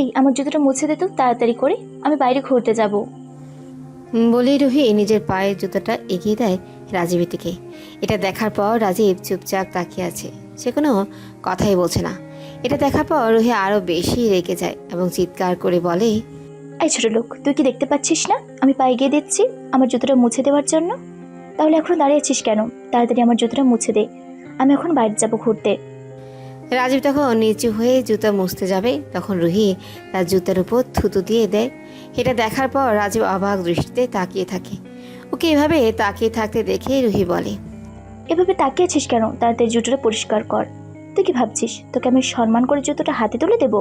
এই আমার জুতোটা মুছে দে তো তাড়াতাড়ি করে, আমি বাইরে ঘুরতে যাব। বলেই রুহি নিজের পায়ের জুতোটা এগিয়ে দেয় রাজীবের দিকে। এটা দেখার পর রাজীব চুপচাপ তাকিয়ে আছে, সে কোনো কথাই বলছে না। এটা দেখার পর রুহি আরও বেশি রেগে যায় এবং চিৎকার করে বলে, এই ছোট লোক, তুই কি দেখতে পাচ্ছিস না আমি পা এগিয়ে দিচ্ছি আমার জুতোটা মুছে দেওয়ার জন্য? তাহলে এখন দাঁড়িয়ে আছিস কেন? তাড়াতাড়ি আমার জুতোটা মুছে দে, আমি এখন বাইরে যাব ঘুরতে। রাজীব তখন নিচু হয়ে জুতা মুছতে যাবে, তখন রুহি তার জুতার উপর থুতু দিয়ে দেয়। এটা দেখার পর রাজীব অবাক দৃষ্টিতে তাকিয়ে থাকে। ওকে এভাবে তাকিয়ে থাকতে দেখে রুহি বলে, এভাবে তাকিয়ে আছিস কেন? তাড়াতাড়ি জুতোটা পরিষ্কার কর। তুই কি ভাবছিস তোকে আমি সম্মান করে জুতোটা হাতে তুলে দেবো?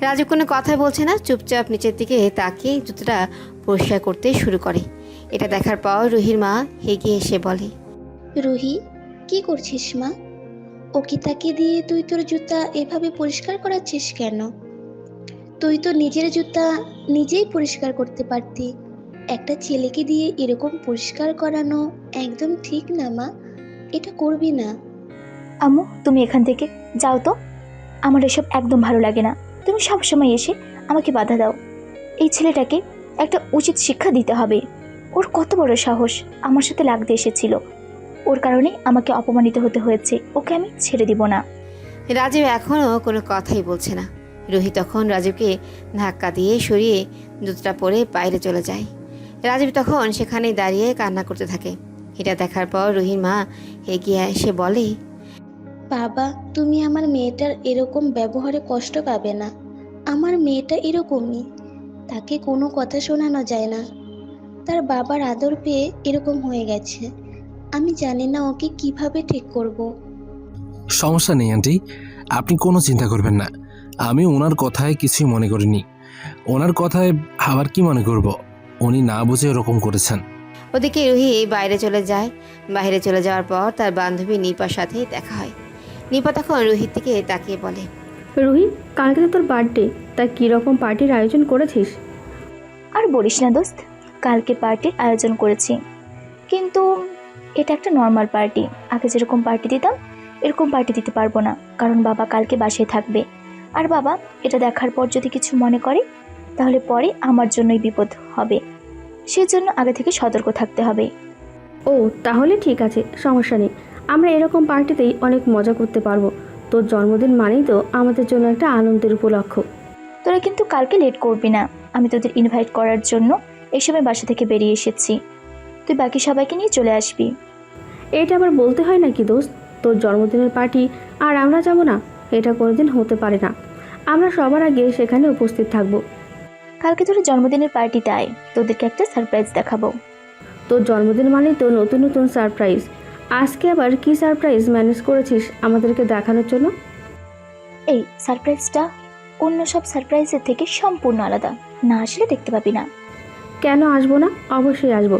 রাজীব কোনো কথাই বলছে না, চুপচাপ নিচের দিকে তাকিয়ে জুতোটা পরিষ্কার করতে শুরু করে। এটা দেখার পর রুহির মা এগিয়ে এসে বলে, রুহি, কি করছিস মা? ওকে তাকিয়ে দিয়ে তুই তোর জুতা এভাবে পরিষ্কার করাচ্ছিস কেন? তুই তো নিজের জুতা নিজেই পরিষ্কার করতে পারতি। একটা ছেলেকে দিয়ে এরকম পরিষ্কার করানো একদম ঠিক না মা, এটা করবি না। আম্মু, তুমি এখান থেকে যাও তো, আমার এসব একদম ভালো লাগে না। তুমি সবসময় এসে আমাকে বাধা দাও। এই ছেলেটাকে একটা উচিত শিক্ষা দিতে হবে। ওর কত বড় সাহস আমার সাথে লাগতে এসেছিল। ওর কারণে আমাকে অপমানিত হতে হয়েছে, ওকে আমি ছেড়ে দিব না। রাজীব এখনও কোনো কথাই বলছে না। রুহি তখন রাজীবকে ধাক্কা দিয়ে সরিয়ে জুতোটা পরে বাইরে চলে যায়। রাজীব তখন সেখানেই দাঁড়িয়ে কান্না করতে থাকে। এটা দেখার পর রুহির মা এগিয়ে এসে বলে, বাবা, তুমি আমার মেয়েটার এরকম ব্যবহারে কষ্ট পাবে না। আমার মেয়েটা এরকমই, তাকে কোনো কথা শোনানো যায় না। তার বাবার আদর পেয়ে এরকম হয়ে গেছে। আমি জানি না ওকে কিভাবে ঠিক করব। সমস্যা নেই আন্টি, আপনি কোনো চিন্তা করবেন না। আমি ওনার কথায় কিছুই মনে করিনি। ওনার কথায় আবার কি মনে করব? উনি না বুঝে এরকম করেছেন। ওদিকে রুহি বাইরে চলে যায়। বাইরে চলে যাওয়ার পর তার বান্ধবী নিপার সাথে দেখা হয়। নিপা তখন রুহির দিকে তাকিয়ে বলে, রুহি, কালকে তো তোর বার্থডে, তাই কীরকম পার্টির আয়োজন করেছিস? আর বলিস না দোস্ত, কালকে পার্টির আয়োজন করেছি, কিন্তু এটা একটা নর্মাল পার্টি। আগে যেরকম পার্টি দিতাম এরকম পার্টি দিতে পারবো না, কারণ বাবা কালকে বাসায় থাকবে। আর বাবা এটা দেখার পর যদি কিছু মনে করে তাহলে পরে আমার জন্যই বিপদ হবে। সেজন্য আগে থেকে সতর্ক থাকতে হবে। ও তাহলে ঠিক আছে, সমস্যা নেই। আমরা এরকম পার্টিতেই অনেক মজা করতে পারবো। তোর জন্মদিন মানেই তো আমাদের জন্য একটা আনন্দের উপলক্ষ। তোরা কিন্তু কালকে লেট করবি না। আমি তোদের ইনভাইট করার জন্য এই সময় বাসা থেকে বেরিয়ে এসেছি। তুই বাকি সবাইকে নিয়ে চলে আসবি। এটা আবার বলতে হয় নাকি দোস্ত? তোর জন্মদিনের পার্টি আর আমরা যাব না, এটা কোনোদিন হতে পারে না। আমরা সবার আগে সেখানে উপস্থিত থাকবো। কালকে তোর জন্মদিনের পার্টিতে আয়, তোদেরকে একটা সারপ্রাইজ দেখাবো। তোর জন্মদিন মানেই তো নতুন নতুন সারপ্রাইজ। আজকে আবার কি সারপ্রাইজ ম্যানেজ করেছিস আমাদেরকে দেখানোর জন্য? এই সারপ্রাইজটা অন্য সব সারপ্রাইজের থেকে সম্পূর্ণ আলাদা, না আসলে দেখতে পাবি না। কেন আসবো না? অবশ্যই আসবো।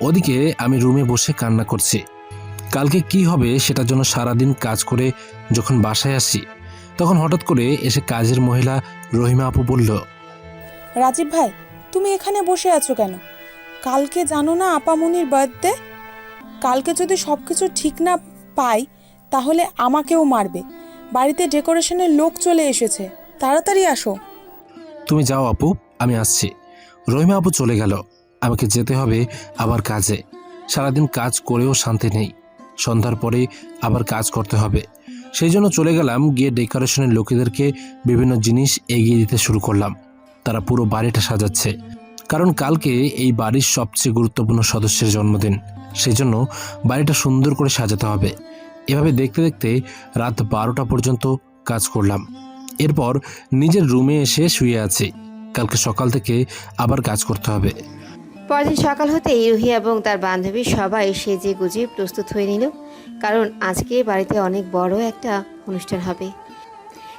ওদিকে আমি রুমে বসে কান্না করছি। কালকে কি হবে সেটার জন্য সারাদিন কাজ করে যখন বাসায় আসি, তখন হঠাৎ করে এসে কাজের মহিলা রহিমা আপু বলল, রাজীব ভাই, তুমি এখানে বসে আছো কেন? কালকে জানো না আপামনির বার্থডে? কালকে যদি সব কিছু ঠিক না পাই তাহলে আমাকেও মারবে। বাড়িতে ডেকোরেশনের লোক চলে এসেছে, তাড়াতাড়ি আসো। তুমি যাও আপু, আমি আসছি। রহিমা আপু চলে গেল। আমাকে যেতে হবে আবার কাজে। সারাদিন কাজ করেও শান্তি নেই, সন্ধ্যার পরে আবার কাজ করতে হবে। সেই জন্য চলে গেলাম, গিয়ে ডেকোরেশনের লোকেদেরকে বিভিন্ন জিনিস এগিয়ে দিতে শুরু করলাম। তারা পুরো বাড়িটা সাজাচ্ছে, কারণ কালকে এই বাড়ির সবচেয়ে গুরুত্বপূর্ণ সদস্যের জন্মদিন। সেই জন্য বাড়িটা সুন্দর করে সাজাতে হবে। এভাবে দেখতে দেখতে রাত 12টা পর্যন্ত কাজ করলাম। এরপর নিজের রুমে এসে শুয়ে আছি। কালকে সকাল থেকে আবার কাজ করতে হবে। পরদিন সকাল হতেই রুহি এবং তার বান্ধবী সবাই সেজে গুজে প্রস্তুত হয়ে নিল, কারণ আজকে বাড়িতে অনেক বড় একটা অনুষ্ঠান হবে।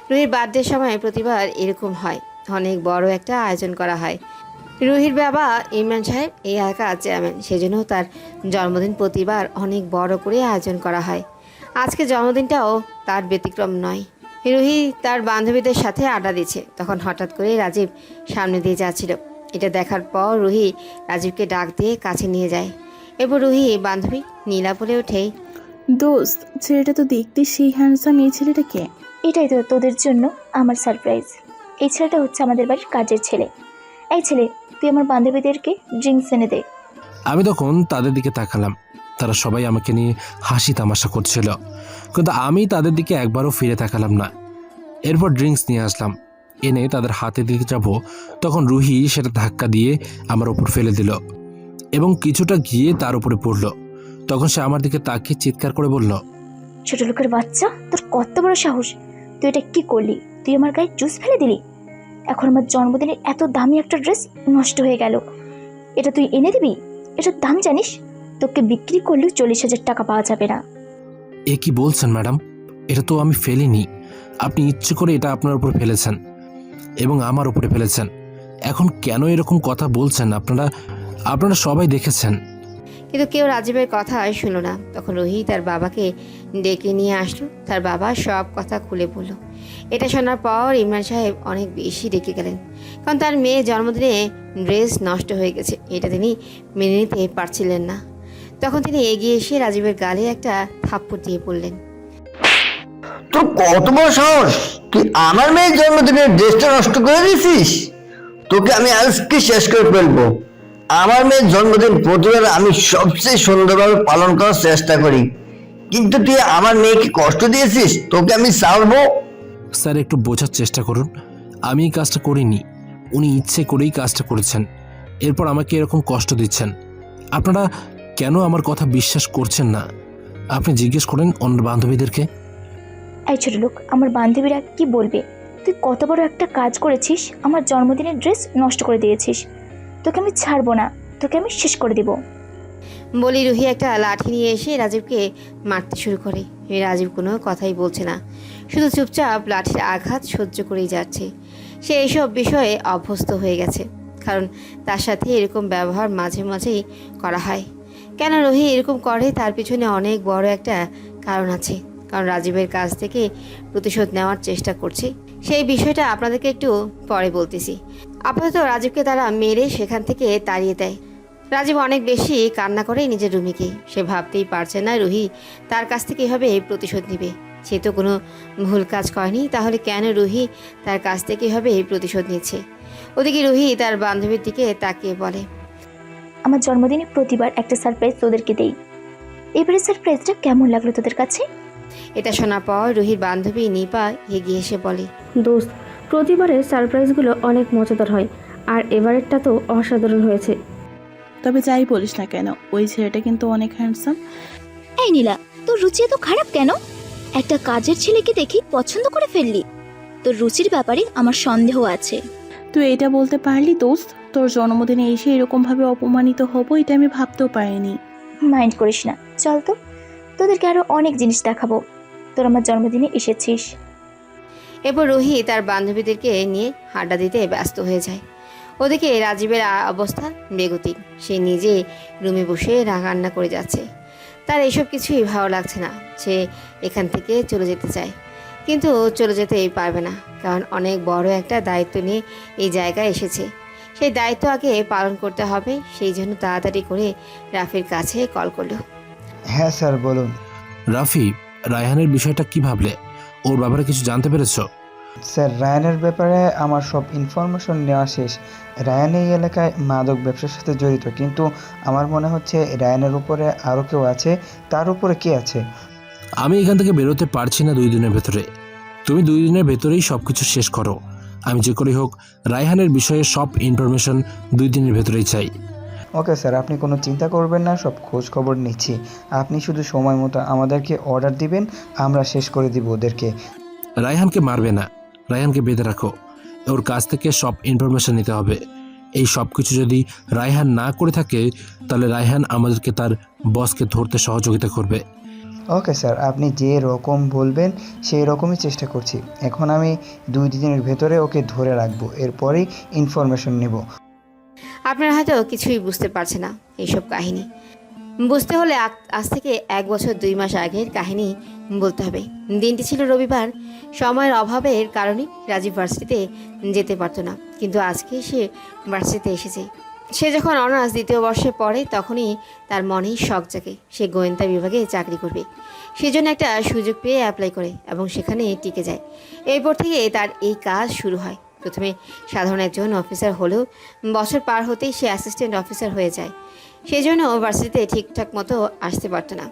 রুহির বার্থডের সময় প্রতিবার এরকম হয়, অনেক বড় একটা আয়োজন করা হয়। রুহির বাবা ইমরান সাহেব এই এলাকার চেয়ারম্যান, সেজন্য তার জন্মদিন প্রতিবার অনেক বড় করে আয়োজন করা হয়। আজকে জন্মদিনটাও তার ব্যতিক্রম নয়। রুহি তার বান্ধবীদের সাথে আড্ডা দিচ্ছে, তখন হঠাৎ করে রাজীব সামনে দিয়ে যাচ্ছিল। এটা দেখার পর রুহি রাজীবকে ডাক দিয়ে কাছে নিয়ে যায়। এরপর রুহি বান্ধবী নীলা বলে ওঠে, দোস্ত, ছেলেটা তো দেখতে সেই হ্যান্ডসাম। এই ছেলেটাকে? এটাই তো তোদের জন্য আমার সারপ্রাইজ। এই ছেলেটা হচ্ছে আমাদের বাড়ির কাজের ছেলে। এই ছেলে, তুই আমার বান্ধবীদেরকে ড্রিঙ্কস এনে দে। আমি তখন তাদের দিকে তাকালাম। তারা সবাই আমাকে নিয়ে হাসি তামাশা করছিল, কিন্তু আমি তাদের দিকে একবারও ফিরে তাকালাম না। এরপর ড্রিঙ্কস নিয়ে আসলাম, এনে তাদের হাতে দিতে যাব, তখন রুহি সেটা ধাক্কা দিয়ে আমার ওপর ফেলে দিল এবং কিছুটা গিয়ে তার উপরে পড়ল। তখন সে আমার দিকে তাকিয়ে চিৎকার করে বলল, ছোট লোকের বাচ্চা, তোর কত বড় সাহস! তুই এটা কি করলি? তুই আমার গায়ে জুস ফেলে দিলি। এখন আমার জন্মদিনের এত দামি একটা ড্রেস নষ্ট হয়ে গেল। এটা তুই এনে দিবি? এটার দাম জানিস? তোকে বিক্রি করলেও 40,000 টাকা পাওয়া যাবে না। এ কি বলছেন ম্যাডাম? এটা তো আমি ফেলিনি। আপনি ইচ্ছে করে এটা আপনার উপর ফেলেছেন এবং আমার উপরে ফেলেছেন। এখন কেন এরকম কথা বলছেন? আপনারা সবাই দেখেছেন। কিন্তু কেউ রাজীবের কথা শুনল না। তখন রুহি তার বাবাকে ডেকে নিয়ে আসলো। তার বাবা সব কথা খুলে বলল। এটা শোনার পর ইমরান সাহেব অনেক বেশি রেগে গেলেন, কারণ তার মেয়ের জন্মদিনে ড্রেস নষ্ট হয়ে গেছে, এটা তিনি মেনে নিতে পারছিলেন না। তখন তিনি এগিয়ে এসে রাজীবের গালে একটা থাপ্পড় দিয়ে বললেন, তোর কত বড় সাহস! তুই আমার মেয়ের জন্মদিনের ড্রেসটা নষ্ট করে দিয়েছিস। তোকে আমি আজকে শেষ করে ফেলবো। আমার মেয়ের জন্মদিন প্রতিবার আমি সবচেয়ে সুন্দরভাবে পালন করার চেষ্টা করি, কিন্তু তুই আমার মেয়েকে কষ্ট দিয়েছিস। তোকে আমি ছাড়বো। স্যার, একটু বোঝার চেষ্টা করুন। আমি এই কাজটা করিনি, উনি ইচ্ছে করেই কাজটা করেছেন। এরপর আমাকে এরকম কষ্ট দিচ্ছেন। আপনারা কেন আমার কথা বিশ্বাস করছেন না? আপনি জিজ্ঞেস করেন অন্য বান্ধবীদেরকে। এই ছোট লোক, আমার বান্ধবীরা কি বলবে? তুই কত বড় একটা কাজ করেছিস, আমার জন্মদিনের ড্রেস নষ্ট করে দিয়েছিস। তোকে আমি ছাড়বো না, তোকে আমি শেষ করে দেব। বলি রুহি একটা লাঠি নিয়ে এসে রাজীবকে মারতে শুরু করে। রাজীব কোনো কথাই বলছে না, শুধু চুপচাপ লাঠির আঘাত সহ্য করেই যাচ্ছে। সে এইসব বিষয়ে অভ্যস্ত হয়ে গেছে, কারণ তার সাথে এরকম ব্যবহার মাঝে মাঝেই করা হয়। কেন রুহি এরকম করে তার পিছনে অনেক বড় একটা কারণ আছে, কারণ রাজীবের কাছ থেকে প্রতিশোধ নেওয়ার চেষ্টা করছে। সেই বিষয়টা আপনাদেরকে একটু পরে বলতেছি। আপাতত রাজীবকে তারা মেরে সেখান থেকে তাড়িয়ে দেয়। রাজীব অনেক বেশি কান্না করে নিজের রুমিকে। সে ভাবতেই পারছে না রুহি তার কাছ থেকে এভাবে প্রতিশোধ নেবে। সে তো কোনো ভুল কাজ করেনি, তাহলে কেন রুহি তার কাছ থেকে এভাবে প্রতিশোধ নিচ্ছে? ওদিকে রুহি তার বান্ধবীর দিকে তাকিয়ে বলে, আমার জন্মদিনে প্রতিবার একটা সারপ্রাইজ তোদেরকে দেই। এবারে সারপ্রাইজটা কেমন লাগলো তোদের কাছে? এটা শোনার পর রুহির বান্ধবী নিপা এগিয়ে এসে বলে, দোস্ত, প্রতিবারের সারপ্রাইজগুলো অনেক মজাদার হয়, আর এবারেরটা তো অসাধারণ হয়েছে। তবে যাই বলিস না কেন, ওই ছেলেটা কিন্তু অনেক হ্যান্ডসাম। এই নীলা, তোর রুচি এত খারাপ কেন? একটা কাজের ছেলেকে দেখি পছন্দ করে ফেললি। তোর রুচির ব্যাপারে আমার সন্দেহ আছে। তুই এটা বলতে পারলি দোস্ত? তোর জন্মদিনে এসে এরকম ভাবে অপমানিত হব এটা আমি ভাবতেও পারিনি। মাইন্ড করিস না, চল তো, তোদেরকে আরো অনেক জিনিস দেখাবো। তোর আমার জন্মদিনে এসেছিস। এরপর রুহি তার বান্ধবীদেরকে নিয়ে আড্ডা দিতে ব্যস্ত হয়ে যায়। ওদিকে রাজীবের অবস্থা বেগতিক। সে নিজে রুমে বসে রান্না করে যাচ্ছে। তার এসব কিছুই ভালো লাগছে না। সে এখান থেকে চলে যেতে চায়, কিন্তু চলে যেতেই পারবে না, কারণ অনেক বড় একটা দায়িত্ব নিয়ে এই জায়গায় এসেছে। সেই দায়িত্ব আগে পালন করতে হবে। সেই জন্য তাড়াতাড়ি করে রাফির কাছে কল করলো। হ্যাঁ স্যার, বলুন। রাফি, রায়হানের বিষয়টা কি ভাবলে? ওর ব্যাপারে কিছু জানতে পেরেছো? স্যার, রায়ানের ব্যাপারে আমার সব ইনফরমেশন নেওয়া শেষ। রায়ান এই এলাকায় মাদক ব্যবসার সাথে জড়িত, কিন্তু আমার মনে হচ্ছে রায়ানের উপরে আরও কেউ আছে। তার উপরে কে আছে? আমি এখান থেকে বেরোতে পারছি না 2 দিনের ভেতরে। তুমি 2 দিনের ভেতরেই সব কিছু শেষ করো। আমি যে করেই হোক রায়হানের বিষয়ে সব ইনফরমেশন 2 দিনের ভেতরেই চাই। ওকে স্যার, আপনি কোনো চিন্তা করবেন না, সব খোঁজ খবর নিচ্ছি। আপনি শুধু সময় মতো আমাদেরকে অর্ডার দিবেন, আমরা শেষ করে দিব ওদেরকে। রায়হানকে মারবে না, রায়হানকে বেঁধে রাখো। ওর কাছ থেকে সব ইনফরমেশন নিতে হবে। এই সব কিছু যদি রায়হান না করে থাকে, তাহলে রায়হান আমাদেরকে তার বসকে ধরতে সহযোগিতা করবে। ওকে স্যার, আপনি যে রকম বলবেন সেই রকমই চেষ্টা করছি। এখন আমি 2 দিনের ভেতরে ওকে ধরে রাখবো, এরপরেই ইনফরমেশন নেব। আপনারা হয়তো কিছুই বুঝতে পারছে না এইসব কাহিনী। বুঝতে হলে আজ থেকে 1 বছর 2 মাস আগের কাহিনী বলতে হবে। দিনটি ছিল রবিবার। সময়ের অভাবের কারণে রাজীব ভার্সিটিতে যেতে পারতো না, কিন্তু আজকে সে ভার্সিটিতে এসেছে। সে যখন অনার্স 2য় বর্ষে পড়ে তখনই তার মনেই শখ জাগে সে গোয়েন্দা বিভাগে চাকরি করবে। সেজন্য একটা সুযোগ পেয়ে অ্যাপ্লাই করে এবং সেখানে টিকে যায়। এরপর থেকে তার এই কাজ শুরু হয়। প্রথমে সাধারণ একজন অফিসার হলেও বছর পার হতেই সে অ্যাসিস্ট্যান্ট অফিসার হয়ে যায়। সেজন্য ভার্সিটিতে ঠিকঠাক মতো আসতে পারত না,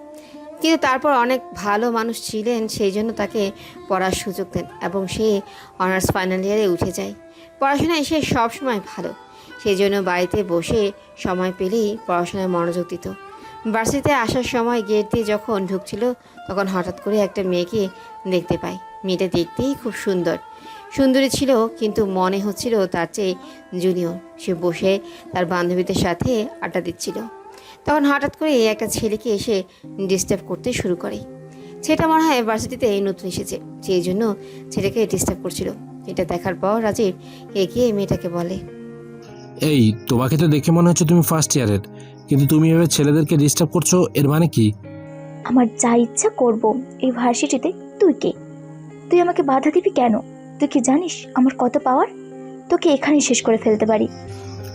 কিন্তু তারপর অনেক ভালো মানুষ ছিলেন, সেই জন্য তাকে পড়ার সুযোগ দেন এবং সে অনার্স ফাইনাল ইয়ারে উঠে যায়। পড়াশোনায় সে সবসময় ভালো, সেই জন্য বাড়িতে বসে সময় পেলেই পড়াশোনায় মনোযোগ দিত। ভার্সিটিতে আসার সময় গেট দিয়ে যখন ঢুকছিল তখন হঠাৎ করে একটা মেয়েকে দেখতে পায়। মেয়েটা দেখতেই খুব সুন্দরী ছিল, কিন্তু মনে হচ্ছিল তার চেয়ে জুনিয়র। সে বসে তার বান্ধবীদের সাথে আড্ডা দিচ্ছিল। তখন হঠাৎ করে একটা ছেলেকে এসে ডিস্টার্ব করতে শুরু করে। ছেলেটা মনে হয় ভার্সিটিতে নতুন এসেছে, সেই জন্য ছেলেকে ডিস্টার্ব করছিল। এটা দেখার পর রাজীব এগিয়ে মেয়েটাকে বলে, এই তোমাকে তো দেখে মনে হচ্ছে তুমি ফার্স্ট ইয়ারের, কিন্তু তুমি এভাবে ছেলেদেরকে ডিস্টার্ব করছো, এর মানে কি? আমার যা ইচ্ছা করব। এই ভার্সিটিতে তুই কে? তুই আমাকে বাধা দিবি কেন? তুই কি জানিস আমার কত পাওয়ার? তোকে এখানেই শেষ করে ফেলতে পারি।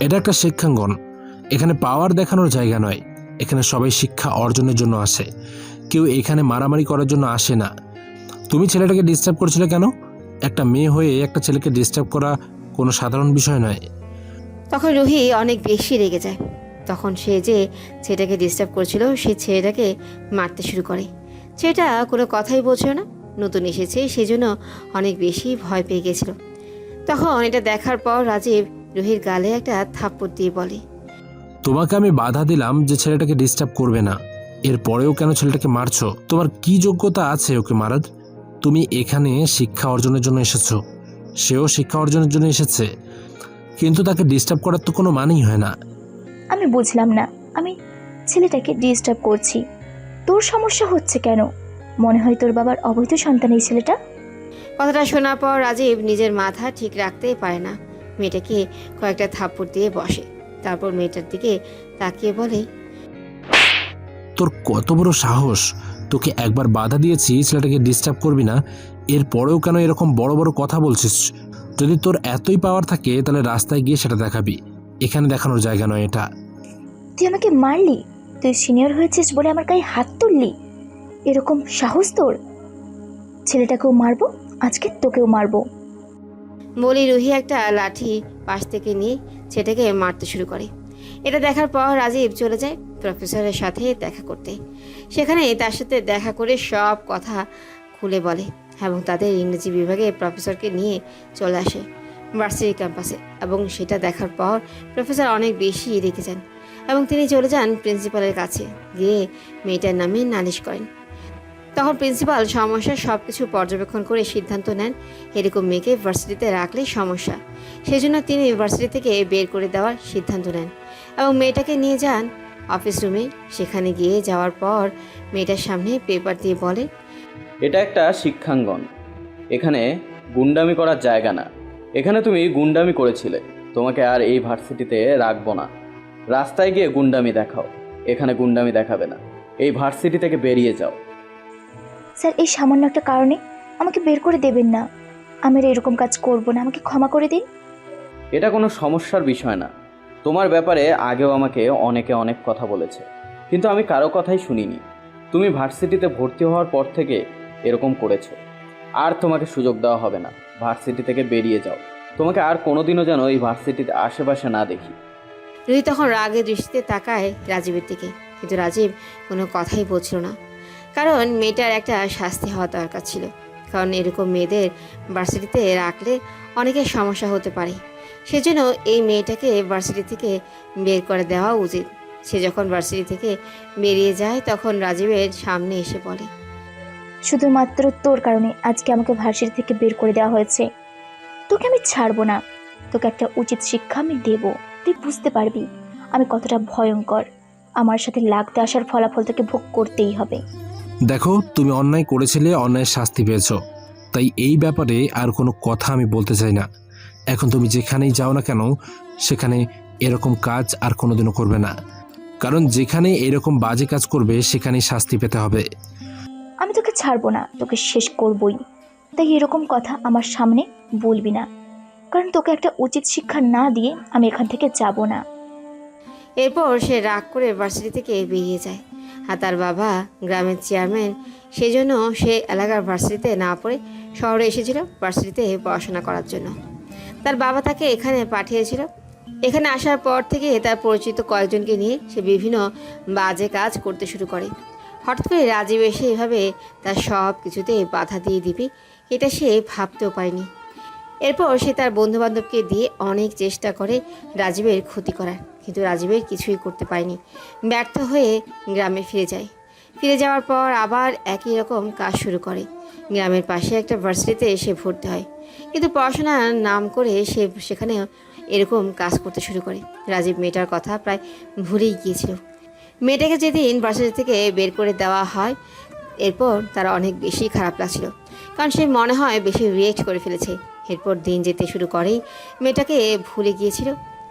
এটা একটা শিক্ষাঙ্গন, এখানে পাওয়ার দেখানোর জায়গা নয়। এখানে সবাই শিক্ষা অর্জনের জন্য আসে, কেউ এখানে মারামারি করার জন্য আসে না। তুমি ছেলেটাকে ডিস্টার্ব করছিলে কেন? একটা মেয়ে হয়ে একটা ছেলেকে ডিস্টার্ব করা কোনো সাধারণ বিষয় নয়। তখন রুহি অনেক বেশি রেগে যায়। তখন সে যে ছেলেটাকে ডিস্টার্ব করছিল সেই ছেলেটাকে মারতে শুরু করে। ছেলেটা কোনো কথাই বলছিল না, নতুন এসেছে সেজন্য অনেক বেশি ভয় পেয়ে গেছিল। তখন এটা দেখার পর রাজীব রুহির গালে একটা থাপ্পড় দিয়ে বলে, তোমাকে আমি বাধা দিলাম যে ছেলেটাকে ডিস্টার্ব করবে না, এরপরেও কেন ছেলেটাকে মারছো? তোমার কি যোগ্যতা আছে ওকে মারার? তুমি এখানে শিক্ষা অর্জনের জন্য এসেছো, সেও শিক্ষা অর্জনের জন্য এসেছে, কিন্তু তাকে ডিস্টার্ব করার তো কোনো মানেই হয় না। আমি বুঝলাম না, আমি ছেলেটাকে ডিস্টার্ব করছি, তোর সমস্যা হচ্ছে কেন? মনে হয় তোর বাবার অবৈধ সন্তান এই ছেলেটা। কথাটা শোনার পর রাজীব নিজের মাথা ঠিক রাখতেই পারে না। মেয়েটাকে কয়েকটা থাপ্পড় দিয়ে বসে, তারপর মেয়েটার দিকে তাকিয়ে বলে, তোর কত বড় সাহস! তোকে একবার বাধা দিয়েছি ছেলেটাকে ডিস্টার্ব করবি না, এরপরেও কেন এরকম বড় বড় কথা বলছিস? যদি তোর এতই পাওয়ার থাকে তাহলে রাস্তায় গিয়ে সেটা দেখাবি, এখানে দেখানোর জায়গা নয় এটা। তুই আমাকে মারলি, তুই সিনিয়র হয়েছিস বলে আমার গায়ে হাত তুললি, এরকম সাহস তোর? ছেলেটাকেও মারবো, আজকে তোকেও মারবো। বলি রুহি একটা লাঠি পাশ থেকে নিয়ে ছেলেটাকে মারতে শুরু করে। এটা দেখার পর রাজীব চলে যায় প্রফেসরের সাথে দেখা করতে। সেখানে তার সাথে দেখা করে সব কথা খুলে বলে এবং তাদের ইংরেজি বিভাগে প্রফেসরকে নিয়ে চলে আসে ভার্সিটি ক্যাম্পাসে। এবং সেটা দেখার পর প্রফেসর অনেক বেশি রেগে যান এবং তিনি চলে যান প্রিন্সিপালের কাছে, গিয়ে মেয়েটার নামে নালিশ করেন। তখন প্রিন্সিপাল সমস্যার সব কিছু পর্যবেক্ষণ করে সিদ্ধান্ত নেন এরকম মেয়েকে ভার্সিটিতে রাখলে সমস্যা, সেজন্য তিনি ভার্সিটি থেকে বের করে দেওয়ার সিদ্ধান্ত নেন এবং মেয়েটাকে নিয়ে যান অফিস রুমে। সেখানে গিয়ে যাওয়ার পর মেয়েটার সামনে পেপার দিয়ে বলে, এটা একটা শিক্ষাঙ্গন, এখানে গুন্ডামি করার জায়গা না। এখানে তুমি গুন্ডামি করেছিলে, তোমাকে আর এই ভার্সিটিতে রাখবো না। রাস্তায় গিয়ে গুন্ডামি দেখাও, এখানে গুন্ডামি দেখাবে না। এই ভার্সিটি থেকে বেরিয়ে যাও। স্যার, এই সামান্য একটা কারণে আমাকে বের করে দেবেন না। আমি আর এরকম কাজ করব না, আমাকে ক্ষমা করে দিন। এটা কোনো সমস্যার বিষয় না। তোমার ব্যাপারে আগেও আমাকে অনেকে অনেক কথা বলেছে, কিন্তু আমি কারো কথাই শুনিনি। তুমি ভার্সিটিতে ভর্তি হওয়ার পর থেকে এরকম করেছো, আর তোমাকে সুযোগ দেওয়া হবে না। ভার্সিটি থেকে বেরিয়ে যাও, তোমাকে আর কোনোদিনও যেন এই ভার্সিটিতে আশেপাশে না দেখি। রুহি তখন রাগের দৃষ্টিতে তাকায় রাজীবের দিকে, কিন্তু রাজীব কোনো কথাই বলছিল না, কারণ মেয়েটার একটা শাস্তি হওয়া দরকার ছিল। কারণ এরকম মেয়েদের ভার্সিটিতে রাখলে অনেকের সমস্যা হতে পারে, সেজন্য এই মেয়েটাকে ভার্সিটি থেকে বের করে দেওয়া উচিত। সে যখন ভার্সিটি থেকে বেরিয়ে যায় তখন রাজীবের সামনে এসে বলে, শুধুমাত্র তোর কারণে আজকে আমাকে ভার্সিটি থেকে বের করে দেওয়া হয়েছে। তোকে আমি ছাড়বো না, তোকে একটা উচিত শিক্ষা আমি দেব। তুই বুঝতে পারবি আমি কতটা ভয়ঙ্কর। আমার সাথে লাগতে আসার ফলাফল তোকে ভোগ করতেই হবে। দেখো, তুমি অন্যায় করেছিলে, অন্যায়ের শাস্তি পেয়েছো, তাই এই ব্যাপারে আর কোনো কথা আমি বলতে চাই না। এখন তুমি যেখানেই যাও না কেন সেখানে এরকম কাজ আর কোনোদিনও করবে না, কারণ যেখানে এরকম বাজে কাজ করবে সেখানেই শাস্তি পেতে হবে। আমি তোকে ছাড়বো না, তোকে শেষ করবই। তাই এরকম কথা আমার সামনে বলবি না, কারণ তোকে একটা উচিত শিক্ষা না দিয়ে আমি এখান থেকে যাব না। এরপর সে রাগ করে ভার্সিটি থেকে বেরিয়ে যায়। আর তার বাবা গ্রামের চেয়ারম্যান, সেজন্য সে এলাকার ভার্সিটিতে না পড়ে শহরে এসেছিল ভার্সিটিতে পড়াশোনা করার জন্য। তার বাবা তাকে এখানে পাঠিয়েছিল। এখানে আসার পর থেকে তার পরিচিত কয়েকজনকে নিয়ে সে বিভিন্ন বাজে কাজ করতে শুরু করে। হঠাৎ করে রাজীব এসে এভাবে তার সব কিছুতে বাধা দিয়ে দিবে, এটা সে ভাবতেও পারেনি। এরপর সে তার বন্ধুবান্ধবকে দিয়ে অনেক চেষ্টা করে রাজীবের ক্ষতি করার, কিন্তু রাজীবের কিছুই করতে পারেনি। ব্যর্থ হয়ে গ্রামে ফিরে যায়। ফিরে যাওয়ার পর আবার একই রকম কাজ শুরু করে। গ্রামের পাশে একটা ভার্সিটিতে সে ভর্তি হয়, কিন্তু পড়াশোনার নাম করে সে সেখানে এরকম কাজ করতে শুরু করে। রাজীব মেয়েটার কথা প্রায় ভুলেই গিয়েছিল। মেয়েটাকে যেদিন ভার্সিটি থেকে বের করে দেওয়া হয়, এরপর তার অনেক বেশি খারাপ লাগছিল, কারণ সে মনে হয় বেশি রিয়েক্ট করে ফেলেছে। এরপর দিন যেতে শুরু করেই মেয়েটাকে ভুলে গিয়েছিল।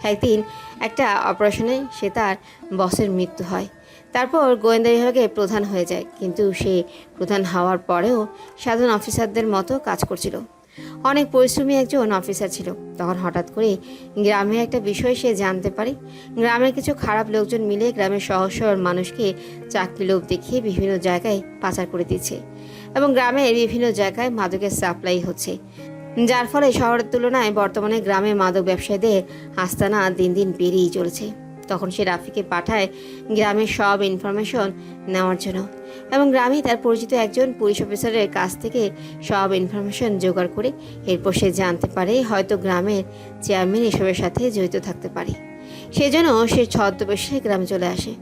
একদিন একটা অপারেশনে সে তার বসের মৃত্যু হয়। তারপর গোয়েন্দা বিভাগে প্রধান হয়ে যায়, কিন্তু সে প্রধান হওয়ার পরেও সাধারণ অফিসারদের মতো কাজ করছিল। অনেক পরিশ্রমী একজন অফিসার ছিল। তখন হঠাৎ করে গ্রামে একটা বিষয় সে জানতে পারে। গ্রামের কিছু খারাপ লোকজন মিলে গ্রামের সহজ সরল মানুষকে চাকরি লোভ দেখিয়ে বিভিন্ন জায়গায় পাচার করে দিচ্ছে, এবং গ্রামের বিভিন্ন জায়গায় মাদকের সাপ্লাই হচ্ছে, যার ফলে শহরের তুলনায় বর্তমানে গ্রামে মাদক ব্যবসায়ীদের আস্তানা দিন দিন বেড়েই চলেছে। তখন সে রাফিকে পাঠায় গ্রামের সব ইনফরমেশন নেওয়ার জন্য, এবং গ্রামে তার পরিচিত একজন পুলিশ অফিসারের কাছ থেকে সব ইনফরমেশন জোগাড় করে এরপর সে জানতে পারে হয়তো গ্রামের চেয়ারম্যান এসবের সাথে জড়িত থাকতে পারে। সেজন্য সে ছদ্মবেশে গ্রামে চলে আসে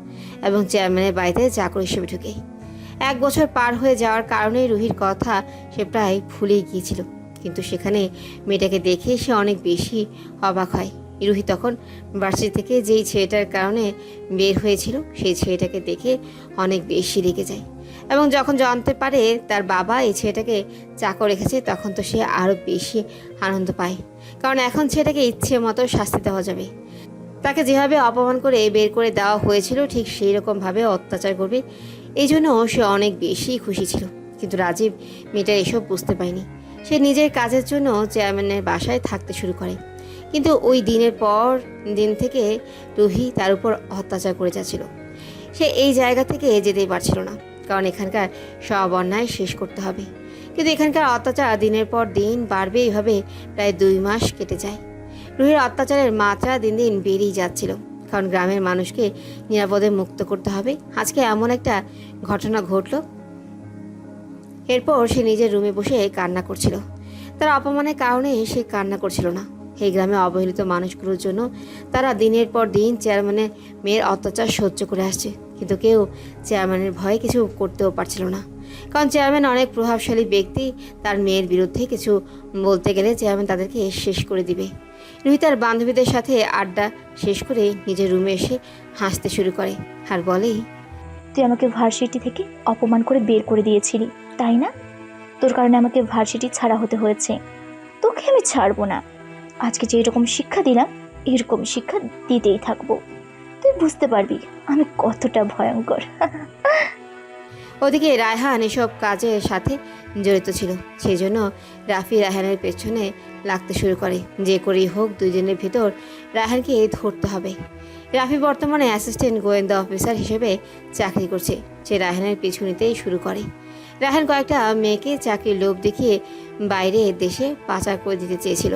এবং চেয়ারম্যানের বাড়িতে চাকর হিসেবে ঢুকে। 1 বছর পার হয়ে যাওয়ার কারণে রুহির কথা সে প্রায় ভুলেই গিয়েছিল, কিন্তু সেখানে মেয়েটাকে দেখে সে অনেক বেশি অবাক হয়। রুহি তখন ভার্সিটি থেকে যেই ছেলেটার কারণে বের হয়েছিল সেই ছেলেটাকে দেখে অনেক বেশি রেগে যায়, এবং যখন জানতে পারে তার বাবা এই ছেলেটাকে চাকর রেখেছে, তখন তো সে আরও বেশি আনন্দ পায়, কারণ এখন ছেলেটাকে ইচ্ছে মতো শাস্তি দেওয়া যাবে। তাকে যেভাবে অপমান করে বের করে দেওয়া হয়েছিল ঠিক সেই রকমভাবে অত্যাচার করবে, এই জন্য সে অনেক বেশি খুশি ছিল। কিন্তু রাজীব মেয়েটা এসব বুঝতে পারেনি। সে নিজের কাজের জন্য চেয়ারম্যানের বাসায় থাকতে শুরু করে, কিন্তু ওই দিনের পর দিন থেকে রুহি তার উপর অত্যাচার করে যাচ্ছিল। সে এই জায়গা থেকে যেতেই পারছিল না, কারণ এখানকার সব অন্যায় শেষ করতে হবে। কিন্তু এখানকার অত্যাচার দিনের পর দিন বাড়বে, এইভাবে প্রায় 2 মাস কেটে যায়। রুহির অত্যাচারের মাত্রা দিন দিন বেড়েই যাচ্ছিল, কারণ গ্রামের মানুষকে নিরাপদে মুক্ত করতে হবে। আজকে এমন একটা ঘটনা ঘটল। এরপর সে নিজের রুমে বসে কান্না করছিল। তার অপমানের কারণে সে কান্না করছিল না। এই গ্রামে অবহেলিত মানুষগুলোর জন্য তারা দিনের পর দিন চেয়ারম্যানের মেয়ের অত্যাচার সহ্য করে আসছে, কিন্তু কেউ চেয়ারম্যানের ভয়ে কিছু করতেও পারছিল না, কারণ চেয়ারম্যান অনেক প্রভাবশালী ব্যক্তি। তার মেয়ের বিরুদ্ধে কিছু বলতে গেলে চেয়ারম্যান তাদেরকে শেষ করে দিবে। রুহি তার বান্ধবীদের সাথে আড্ডা শেষ করে নিজের রুমে এসে হাসতে শুরু করে আর বলে, তুই আমাকে ভার্সিটি থেকে অপমান করে বের করে দিয়েছিলি, তাই না? তোর কারণে আমাকে ভার্সিটি ছাড়া হতে হয়েছে। তোকে আমি ছাড়বো না। আজকে যে এরকম শিক্ষা দিলাম, এরকম শিক্ষা দিতেই থাকবো। তুই বুঝতে পারবি আমি কতটা ভয়ঙ্কর। ওদিকে রায়হান এসব কাজের সাথে জড়িত ছিল, সেই জন্য রাফি রায়হানের পেছনে লাগতে শুরু করে। যে করেই হোক 2 দিনের ভিতর রায়হানকে ধরতে হবে। রাফি বর্তমানে অ্যাসিস্ট্যান্ট গোয়েন্দা অফিসার হিসেবে চাকরি করছে। সে রায়হানের পিছু নিতেই শুরু করে। রায়হান কয়েকটা মেয়েকে চাকরির লোভ দেখিয়ে বাইরে দেশে পাচার করে দিতে চেয়েছিল,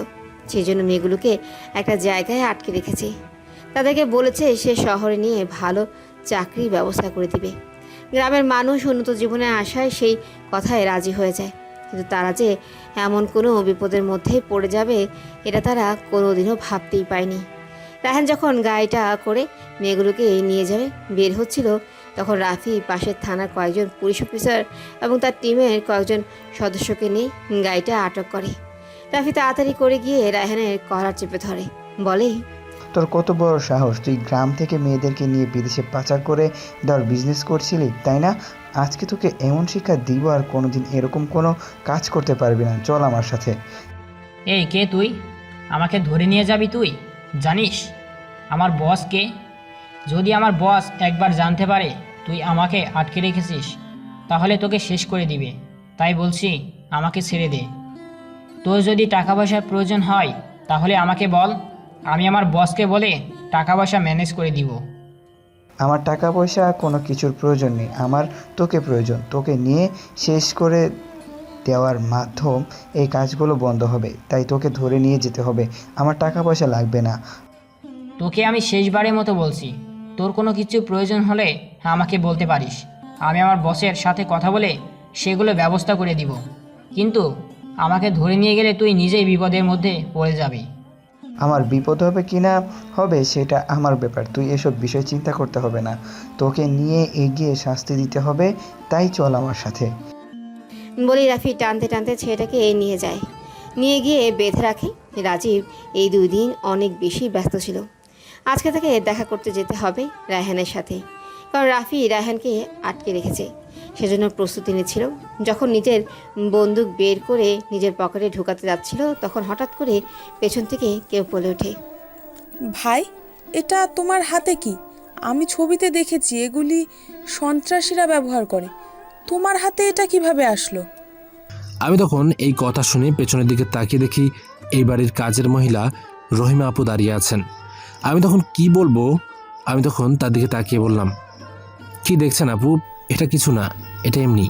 সেই জন্য মেয়েগুলোকে একটা জায়গায় আটকে রেখেছে। তাদেরকে বলেছে সে শহরে নিয়ে ভালো চাকরির ব্যবস্থা করে দিবে। গ্রামের মানুষ উন্নত জীবনের আশায় সেই কথায় রাজি হয়ে যায়, কিন্তু তারা যে এমন কোনো বিপদের মধ্যে পড়ে যাবে এটা তারা কোনোদিনও ভাবতেই পায়নি। রায়হান যখন গাড়িটা করে মেয়েগুলোকে নিয়ে যাবে বের হচ্ছিল, তখন রাফি পাশের থানার কয়েকজন পুলিশ অফিসার এবং তার টিমের কয়েকজন সদস্যকে নিয়ে গাড়িটা আটক করে। রাফি তাড়াতাড়ি করে গিয়ে রায়হানের কলার চেপে ধরে, বলে, তোর কত বড় সাহস! তুই গ্রাম থেকে মেয়েদেরকে নিয়ে বিদেশে পাচার করে দেওয়ার বিজনেস করছিলি, তাই না? আজকে তোকে এমন শিক্ষা দিব আর কোনোদিন এরকম কোনো কাজ করতে পারবি না। চল আমার সাথে। এই কে তুই? আমাকে ধরে নিয়ে যাবি তুই? জানিস আমার বস কে? যদি আমার বস একবার জানতে পারে তুই আমাকে আটকে রেখেছিস তাহলে তোকে শেষ করে দিবে। তাই বলছি আমাকে ছেড়ে দে। তোর যদি টাকা পয়সার প্রয়োজন হয় তাহলে আমাকে বল, আমি আমার বসকে বলে টাকা পয়সা ম্যানেজ করে দিব। আমার টাকা পয়সা কোনো কিছুর প্রয়োজন নেই, আমার তোকে প্রয়োজন। তোকে নিয়ে শেষ করে দেওয়ার মাধ্যম এই কাজগুলো বন্ধ হবে, তাই তোকে ধরে নিয়ে যেতে হবে। আমার টাকা পয়সা লাগবে না। তোকে আমি শেষবারের মতো বলছি, তোর কোনো কিছু প্রয়োজন হলে আমাকে বলতে পারিস। আমি আমার বসের সাথে কথা বলে সেগুলো ব্যবস্থা করে দিব। কিন্তু আমাকে ধরে নিয়ে গেলে তুই নিজেই বিপদের মধ্যে পড়ে যাবি। আমার বিপদ হবে কি না হবে সেটা আমার ব্যাপার, তুই এসব বিষয় চিন্তা করতে হবে না। তোকে নিয়ে এগিয়ে শাস্তি দিতে হবে, তাই চল আমার সাথে। বলি রাফি টানতে টানতে ছেলেটাকে নিয়ে যায়। নিয়ে গিয়ে বেঁধে রাখে। রাজীব এই 2 দিন অনেক বেশি ব্যস্ত ছিল। আজকে তাকে দেখা করতে যেতে হবে রায়হানের সাথে, কারণ রাফি রায়হানকে আটকে রেখেছে। সেজন্য প্রস্তুতি নিচ্ছিল। যখন নিজের বন্দুক বের করে নিজের পকেটে ঢোকাতে যাচ্ছিল, তখন হঠাৎ করে পেছন থেকে কেউ বলে ওঠে, ভাই, এটা তোমার হাতে কি? আমি ছবিতে দেখেছি এগুলি সন্ত্রাসীরা ব্যবহার করে। তোমার হাতে এটা কিভাবে আসলো? আমি তখন এই কথা শুনে পেছনের দিকে তাকিয়ে দেখি এই বাড়ির কাজের মহিলা রহিমা আপু দাঁড়িয়ে আছেন। আমি তখন কি বলবো, আমি তখন তার দিকে তাকিয়ে বললাম, কি দেখছেন আপু? এটা কিছু না, এটা এমনি।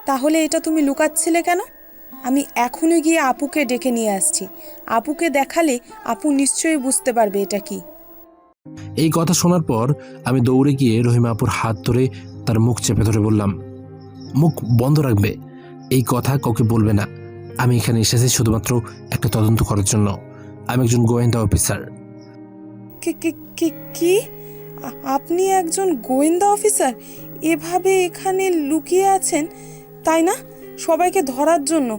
তাহলে এটা তুমি লুকাচ্ছিলে কেন? আমি এখনই গিয়ে আপুকে ডেকে নিয়ে আসছি। আপুকে দেখালে আপু নিশ্চয়ই বুঝতে পারবে এটা কি। এই কথা শোনার পর আমি দৌড়ে গিয়ে রহিমা আপুর হাত ধরে তার মুখ চেপে ধরে বললাম, মুখ বন্ধ রাখবে, এই কথা কাউকে বলবে না। আমি এখানে এসেছি শুধুমাত্র একটা তদন্ত করার জন্য। আমি একজন গোয়েন্দা অফিসার। কি? আপনি একজন গোয়েন্দা অফিসার? এভাবে এখানে লুকিয়ে আছেন, তাই না? সবাইকে ধরার জন্য?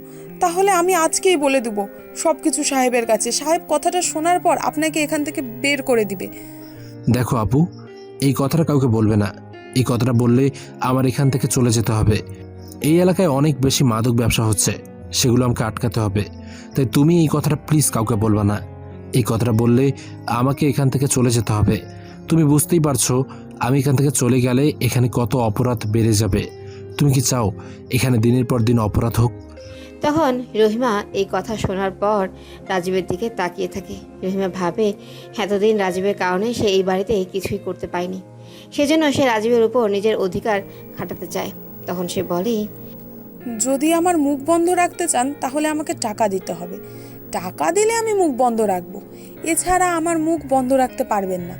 তাহলে আমি আজকেই বলে দেব সব কিছু সাহেবের কাছে। সাহেব কথাটা শোনার পর আপনাকে এখান থেকে বের করে দিবে। দেখো আপু, এই কথাটা কাউকে বলবে না। এই কথাটা বললে আমার এখান থেকে চলে যেতে হবে। এই এলাকায় অনেক বেশি মাদক ব্যবসা হচ্ছে, সেগুলো আমাকে আটকাতে হবে। তাই তুমি এই কথাটা প্লিজ কাউকে বলবা না। এই কথাটা বললে আমাকে এখান থেকে চলে যেতে হবে। তুমি বুঝতেই পারছো, আমি এখান থেকে চলে গেলে এখানে কত অপরাধ বেড়ে যাবে। তুমি কি চাও এখানে দিনের পর দিন অপরাধ হোক? তখন রহিমা এই কথা শোনার পর রাজীবের দিকে তাকিয়ে থাকে। রহিমা ভাবে এতদিন রাজীবের কারণে সে এই বাড়িতে কিছুই করতে পায়নি, সেজন্য সে রাজীবের উপর নিজের অধিকার খাটাতে চায়। তখন সে বলে, যদি আমার মুখ বন্ধ রাখতে চান তাহলে আমাকে টাকা দিতে হবে। টাকা দিলে আমি মুখ বন্ধ রাখবো, এছাড়া আমার মুখ বন্ধ রাখতে পারবেন না।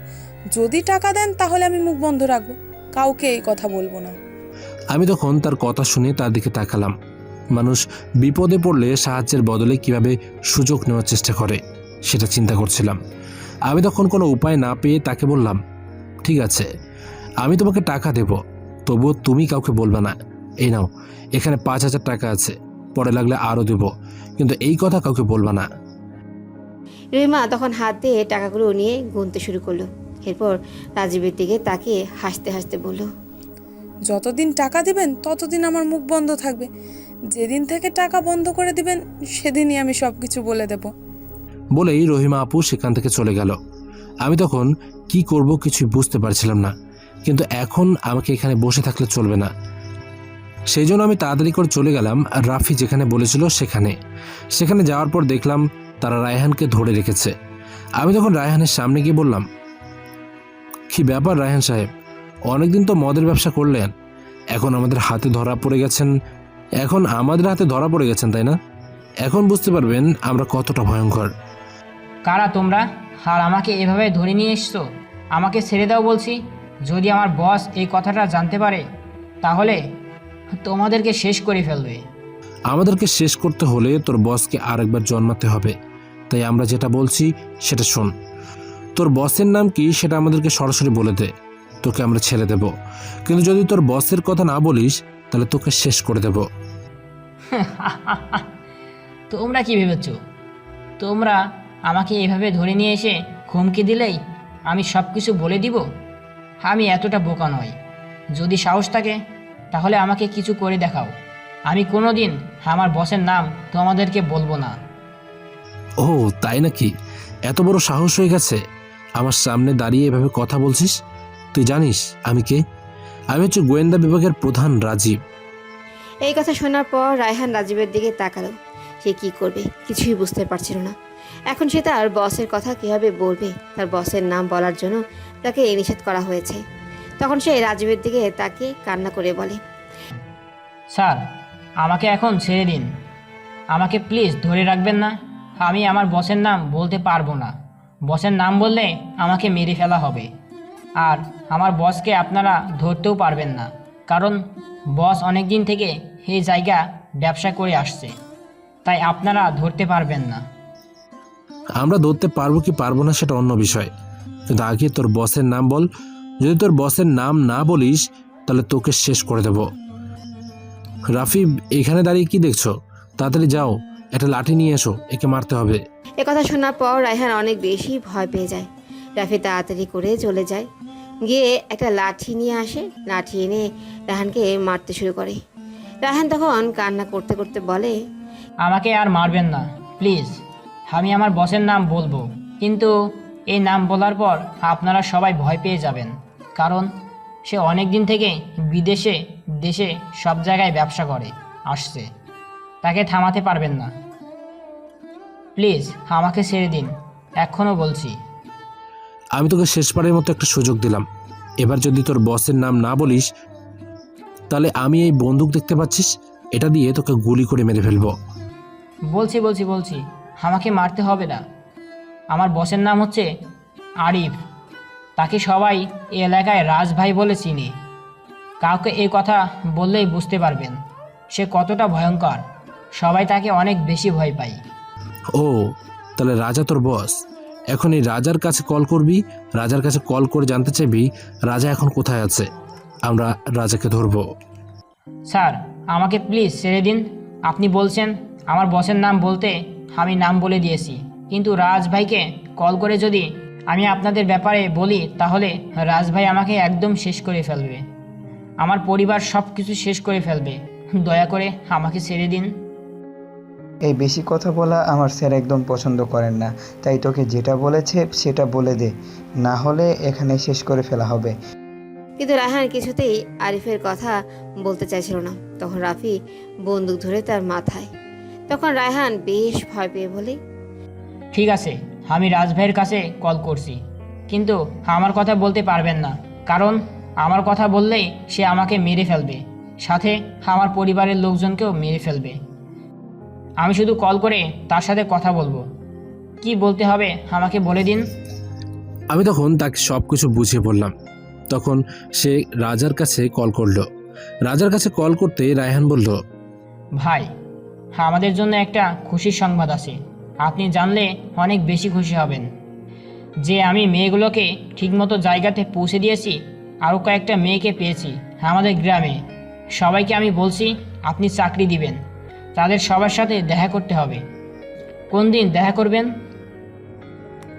যদি টাকা দেন তাহলে আমি মুখ বন্ধ রাখবো, কাউকে এই কথা বলবো না। আমি তখন তার কথা শুনে তার দিকে তাকালাম। মানুষ বিপদে পড়লে সাহায্যের বদলে কিভাবে সুযোগ নেওয়ার চেষ্টা করে সেটা চিন্তা করছিলাম। আমি তখন কোনো উপায় না পেয়ে তাকে বললাম, ঠিক আছে, আমি তোমাকে টাকা দেব, তবুও তুমি কাউকে বলবে না। এই নাও, এখানে 5,000 টাকা আছে, পরে লাগলে আরও দেব, কিন্তু এই কথা কাউকে বলবা না। রহিমা তখন হাত দিয়ে টাকাগুলো নিয়ে গুনতে শুরু করলো। এরপর রাজীবের দিকে তাকিয়ে হাসতে হাসতে বলল, যতদিন টাকা দিবেন ততদিন আমার মুখ বন্ধ থাকবে। যেদিন থেকে টাকা বন্ধ করে দিবেন সেদিনই আমি সব কিছু বলে দেব। বলেই রহিমা আপু সেখান থেকে চলে গেল। আমি তখন কি করব কিছুই বুঝতে পারছিলাম না, কিন্তু এখন আমাকে এখানে বসে থাকলে চলবে না। সেই জন্য আমি তাড়াতাড়ি করে চলে গেলাম আর রাফি যেখানে বলেছিল সেখানে যাওয়ার পর দেখলাম তারা রায়হানকে ধরে রেখেছে। আমি তখন রায়হানের সামনে গিয়ে বললাম, কি ব্যাপার রায়হান সাহেব, অনেকদিন তো মদের ব্যবসা করলেন, এখন আমাদের হাতে ধরা পড়ে গেছেন, তাই না? এখন বুঝতে পারবেন আমরা কতটা ভয়ঙ্কর। কারা তোমরা, আর আমাকে এভাবে ধরে নিয়ে এসছো? আমাকে ছেড়ে দাও বলছি। যদি আমার বস এই কথাটা জানতে পারে তাহলে তোমাদেরকে শেষ করে ফেলবে। আমাদেরকে শেষ করতে হলে তোর বসকে আরেকবার জন্মাতে হবে। তাই আমরা যেটা বলছি সেটা শোন। তোর বসের নাম কি সেটা আমাদেরকে সরাসরি বলে দে, তোকে আমরা ছেড়ে দেব। কিন্তু যদি তোর বসের কথা না বলিস তাহলে তোকে শেষ করে দেব। তোমরা কি ভেবেছ, তোমরা আমাকে এভাবে ধরে নিয়ে এসে হুমকি দিলেই আমি সব কিছু বলে দিব? আমি এতটা বোকা নই। যদি সাহস থাকে তাহলে আমাকে কিছু করে দেখাও। আমি কোনোদিন আমার বসের নাম তোমাদেরকে বলবো না। ও তাই নাকি? এত বড় সাহস হয়ে গেছে? আমার সামনে দাঁড়িয়ে এভাবে কথা বলছিস? তুই জানিস আমি কে? আমি হচ্ছে গোয়েন্দা বিভাগের প্রধান রাজীব। এই কথা শোনার পর রায়হান রাজীবের দিকে তাকালো। সে কি করবে কিছুই বুঝতে পারছিল না। এখন সে তার বসের কথা কীভাবে বলবে? তার বসের নাম বলার জন্য তাকে নিষেধ করা হয়েছে। তখন সে রাজীবের দিকে তাকিয়ে কান্না করে বলে, স্যার, আমাকে এখন ছেড়ে দিন। আমাকে প্লিজ ধরে রাখবেন না। আমি আমার বসের নাম বলতে পারবো না। বসের নাম বললে আমাকে মেরে ফেলা হবে। আর আমার বসকে আপনারা ধরতেও পারবেন না, কারণ বস অনেক দিন থেকে এই জায়গা ব্যবসা করে আসছে, তাই আপনারা ধরতে পারবেন না। আমরা ধরতে পারবো কি পারবো না সেটা অন্য বিষয়, কিন্তু আগে তোর বসের নাম বল। যদি তোর বসের নাম না বলিস তাহলে তোকে শেষ করে দেব। রাফি, এখানে দাঁড়িয়ে কি দেখছো? তাড়াতাড়ি যাও, একটা লাঠি নিয়ে এসো, একে মারতে হবে। কথা শোনার পর রায়হান অনেক বেশি ভয় পেয়ে যায়। রাফি তাড়াতাড়ি করে চলে যায়, গিয়ে একটা লাঠি নিয়ে আসে। লাঠি এনে রায়হানকে মারতে শুরু করে। রায়হান তখন কান্না করতে করতে বলে, আমাকে আর মারবেন না প্লিজ। আমি আমার বসের নাম বলবো, কিন্তু এই নাম বলার পর আপনারা সবাই ভয় পেয়ে যাবেন, কারণ সে অনেক দিন থেকে বিদেশে দেশে সব জায়গায় ব্যবসা করে আসছে। তাকে থামাতে পারবেন না। প্লিজ আমাকে ছেড়ে দিন, এখনও বলছি। আমি তোকে শেষবারের মতো একটা সুযোগ দিলাম। এবার যদি তোর বসের নাম না বলিস তাহলে আমি এই বন্দুক দেখতে পাচ্ছিস, এটা দিয়ে তোকে গুলি করে মেরে ফেলবো। বলছি বলছি বলছি আমাকে মারতে হবে না। আমার বসের নাম হচ্ছে আরিফ। তাকে সবাই এই এলাকায় রাজ ভাই বলে চিনি। কাউকে এই কথা বললেই বুঝতে পারবেন সে কতটা ভয়ঙ্কর। সবাই তাকে অনেক বেশি ভয় পায়। ও, তাহলে রাজা তোর বস। এখন এই রাজার কাছে কল করবি, রাজার কাছে কল করে জানতে চাইবি রাজা এখন কোথায় আছে। আমরা রাজাকে ধরবো। স্যার, আমাকে প্লিজ ছেড়ে দিন। আপনি বলছেন আমার বসের নাম বলতে, আমি নাম বলে দিয়েছি, কিন্তু রাজ ভাইকে কল করে যদি আমি আপনাদের ব্যাপারে বলি তাহলে রাজ ভাই আমাকে একদম শেষ করে ফেলবে। আমার পরিবার সব কিছু শেষ করে ফেলবে। দয়া করে আমাকে ছেড়ে দিন। এই বেশি কথা বলা আমার স্যার একদম পছন্দ করেন না, তাই তোকে যেটা বলেছে সেটা বলে দে, না হলে এখানে শেষ করে ফেলা হবে। কিন্তু রায়হান কিছুতেই আরিফের কথা বলতে চাইছিল না। তখন রাফি বন্দুক ধরে তার মাথায়। তখন রায়হান বেশ ভয় পেয়ে বলে, ঠিক আছে, আমি রাজ ভাইয়ের কাছে কল করছি, কিন্তু আমার কথা বলতে পারবেন না, কারণ আমার কথা বললেই সে আমাকে মেরে ফেলবে, সাথে আমার পরিবারের লোকজনকেও মেরে ফেলবে। আমি শুধু কল করে তার সাথে কথা বলবো। কি বলতে হবে আমাকে বলে দিন। আমি তখন তাকে সব কিছু বুঝিয়ে বললাম। তখন সে রাজার কাছে কল করলো। রাজার কাছে কল করতে রায়হান বলল, ভাই, আমাদের জন্য একটা খুশির সংবাদ আছে। আপনি জানলে অনেক বেশি খুশি হবেন যে আমি মেয়েগুলোকে ঠিকমতো জায়গাতে পৌঁছে দিয়েছি। আরও কয়েকটা মেয়েকে পেয়েছি আমাদের গ্রামে। সবাইকে আমি বলছি আপনি চাকরি দিবেন। তাদের সবার সাথে দেখা করতে হবে। কোন দিন দেখা করবেন?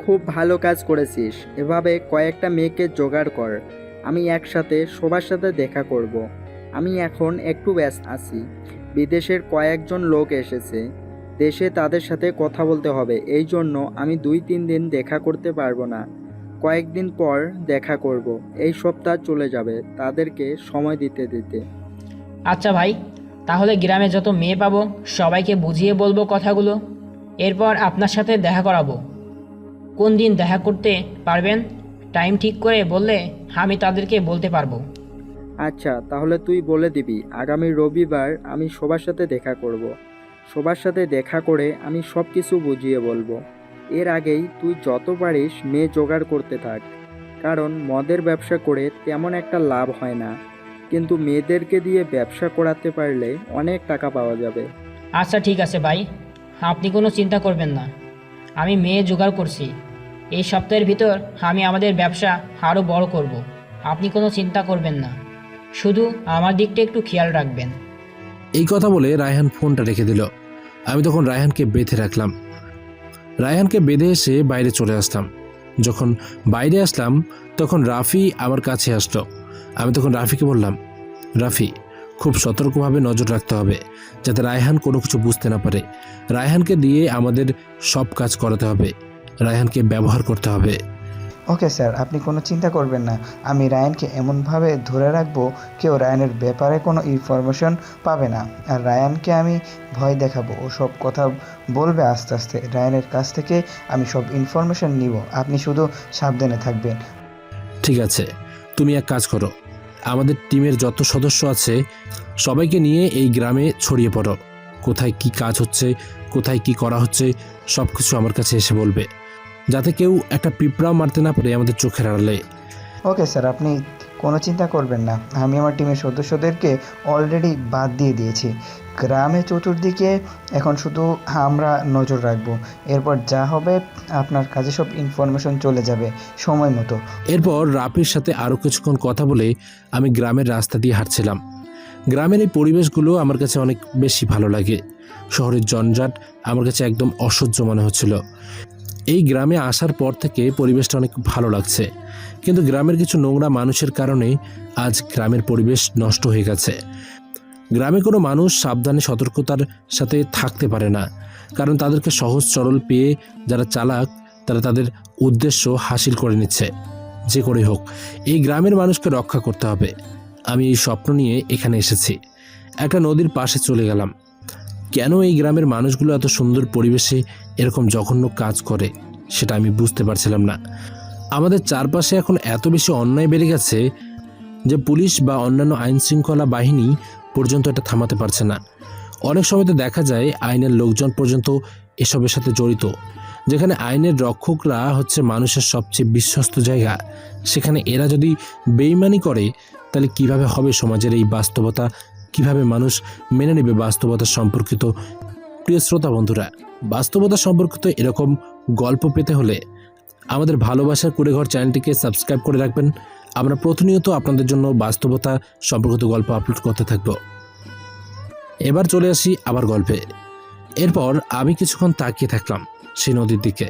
খুব ভালো কাজ করেছিস। এভাবে কয়েকটা মেয়েকে জোগাড় কর, আমি একসাথে সবার সাথে দেখা করব। আমি এখন একটু ব্যস্ত আছি। বিদেশের কয়েকজন লোক এসেছে দেশে, তাদের সাথে কথা বলতে হবে। এই জন্য আমি 2-3 দিন দেখা করতে পারবো না। কয়েকদিন পর দেখা করব। এই সপ্তাহ চলে যাবে, তাদেরকে সময় দিতে দিতে। আচ্ছা ভাই, তাহলে গ্রামে যত মেয়ে পাবো সবাইকে বুঝিয়ে বলবো কথাগুলো। এরপর আপনার সাথে দেখা করাবো। কোন দিন দেখা করতে পারবেন টাইম ঠিক করে বললে আমি তাদেরকে বলতে পারবো। আচ্ছা, তাহলে তুই বলে দিবি আগামী রবিবার আমি সবার সাথে দেখা করব। সবার সাথে দেখা করে আমি সব কিছু বুঝিয়ে বলবো। এর আগেই তুই যত পারিস মেয়ে জোগাড় করতে থাক, কারণ মদের ব্যবসা করে তেমন একটা লাভ হয় না, কিন্তু মেয়েদেরকে দিয়ে ব্যবসা করাতে পারলে অনেক টাকা পাওয়া যাবে। আচ্ছা ঠিক আছে ভাই, আপনি কোনো চিন্তা করবেন না। আমি মেয়ে জোগাড় করছি। এই সপ্তাহের ভিতর আমি আমাদের ব্যবসা আরও বড় করব। আপনি কোনো চিন্তা করবেন না, শুধু আমার দিকটা একটু খেয়াল রাখবেন। এই কথা বলে রায়হান ফোনটা রেখে দিল। আমি তখন রায়হানকে বেঁধে রাখলাম। রায়হানকে বেঁধে এসে বাইরে চলে আসলাম। যখন বাইরে আসলাম তখন রাফি আমার কাছে আসলো। আমি তখন রাফিকে বললাম, রাফি, খুব সতর্কভাবে নজর রাখতে হবে যাতে রায়হান কোনো কিছু বুঝতে না পারে। রায়হানকে দিয়ে আমাদের সব কাজ করাতে হবে, রায়হানকে ব্যবহার করতে হবে। ওকে স্যার, আপনি কোনো চিন্তা করবেন না। আমি রায়ানকে এমনভাবে ধরে রাখবো কেউ রায়ানের ব্যাপারে কোনো ইনফরমেশন পাবে না। আর রায়ানকে আমি ভয় দেখাবো, ও সব কথা বলবে আস্তে আস্তে। রায়ানের কাছ থেকে আমি সব ইনফরমেশন নিব, আপনি শুধু সাবধানে থাকবেন। ঠিক আছে, তুমি এক কাজ করো, আমাদের টিমের যত সদস্য আছে সবাইকে নিয়ে এই গ্রামে ছড়িয়ে পড়ো। কোথায় কি কাজ হচ্ছে, কোথায় কি করা হচ্ছে, সব কিছু আমার কাছে এসে বলবে, যাতে কেউ একটা পিঁপড়াও মারতে না পারে আমাদের চোখের আড়ালে। ওকে স্যার, আপনি কোনো চিন্তা করবেন না। আমি আমার টিমের সদস্যদেরকে অলরেডি বাদ দিয়ে দিয়েছি। গ্রামে চতুর্দিকে এখন শুধু আমরা নজর রাখবো। এরপর যা হবে আপনার কাছে সব ইনফরমেশন চলে যাবে সময় মতো। এরপর রাফির সাথে আরও কিছুক্ষণ কথা বলে আমি গ্রামের রাস্তা দিয়ে হাঁটছিলাম। গ্রামের এই পরিবেশগুলো আমার কাছে অনেক বেশি ভালো লাগে। শহরের জঞ্জাট আমার কাছে একদম অসহ্য মনে হচ্ছিল। এই গ্রামে আসার পর থেকে পরিবেশটা অনেক ভালো লাগছে, কিন্তু গ্রামের কিছু নোংরা মানুষের কারণে আজ গ্রামের পরিবেশ নষ্ট হয়ে গেছে। গ্রামে কোনো মানুষ সাবধানে সতর্কতার সাথে থাকতে পারে না, কারণ তাদেরকে সহজ সরল পেয়ে যারা চালাক তারা তাদের উদ্দেশ্য হাসিল করে নিচ্ছে। যে করে হোক এই গ্রামের মানুষকে রক্ষা করতে হবে। আমি এই স্বপ্ন নিয়ে এখানে এসেছি। একটা নদীর পাশে চলে গেলাম। কেন এই গ্রামের মানুষগুলো এত সুন্দর পরিবেশে এরকম জঘন্য কাজ করে সেটা আমি বুঝতে পারছিলাম না। আমাদের চারপাশে এখন এত বেশি অন্যায় বেড়ে গেছে যে পুলিশ বা অন্যান্য আইন শৃঙ্খলা বাহিনী পর্যন্ত এটা থামাতে পারছে না। অনেক সময় তো দেখা যায় আইনের লোকজন পর্যন্ত এসবের সাথে জড়িত। যেখানে আইনের রক্ষকরা হচ্ছে মানুষের সবচেয়ে বিশ্বস্ত জায়গা, সেখানে এরা যদি বেইমানি করে তাহলে কিভাবে হবে সমাজের এই বাস্তবতা, কিভাবে মানুষ মেনে নেবে বাস্তবতা সম্পর্কিত? প্রিয় শ্রোতা বন্ধুরা, বাস্তবতা সম্পর্কিত এরকম গল্প পেতে হলে আমাদের ভালোবাসার কুড়েঘর চ্যানেলটিকে সাবস্ক্রাইব করে রাখবেন। আমরা প্রতিনিয়ত আপনাদের জন্য বাস্তবতা সম্পর্কিত গল্প আপলোড করতে থাকব। এবার চলে আসি আবার গল্পে। এরপর আমি কিছুক্ষণ তাকিয়ে থাকলাম সেই নদীর দিকে।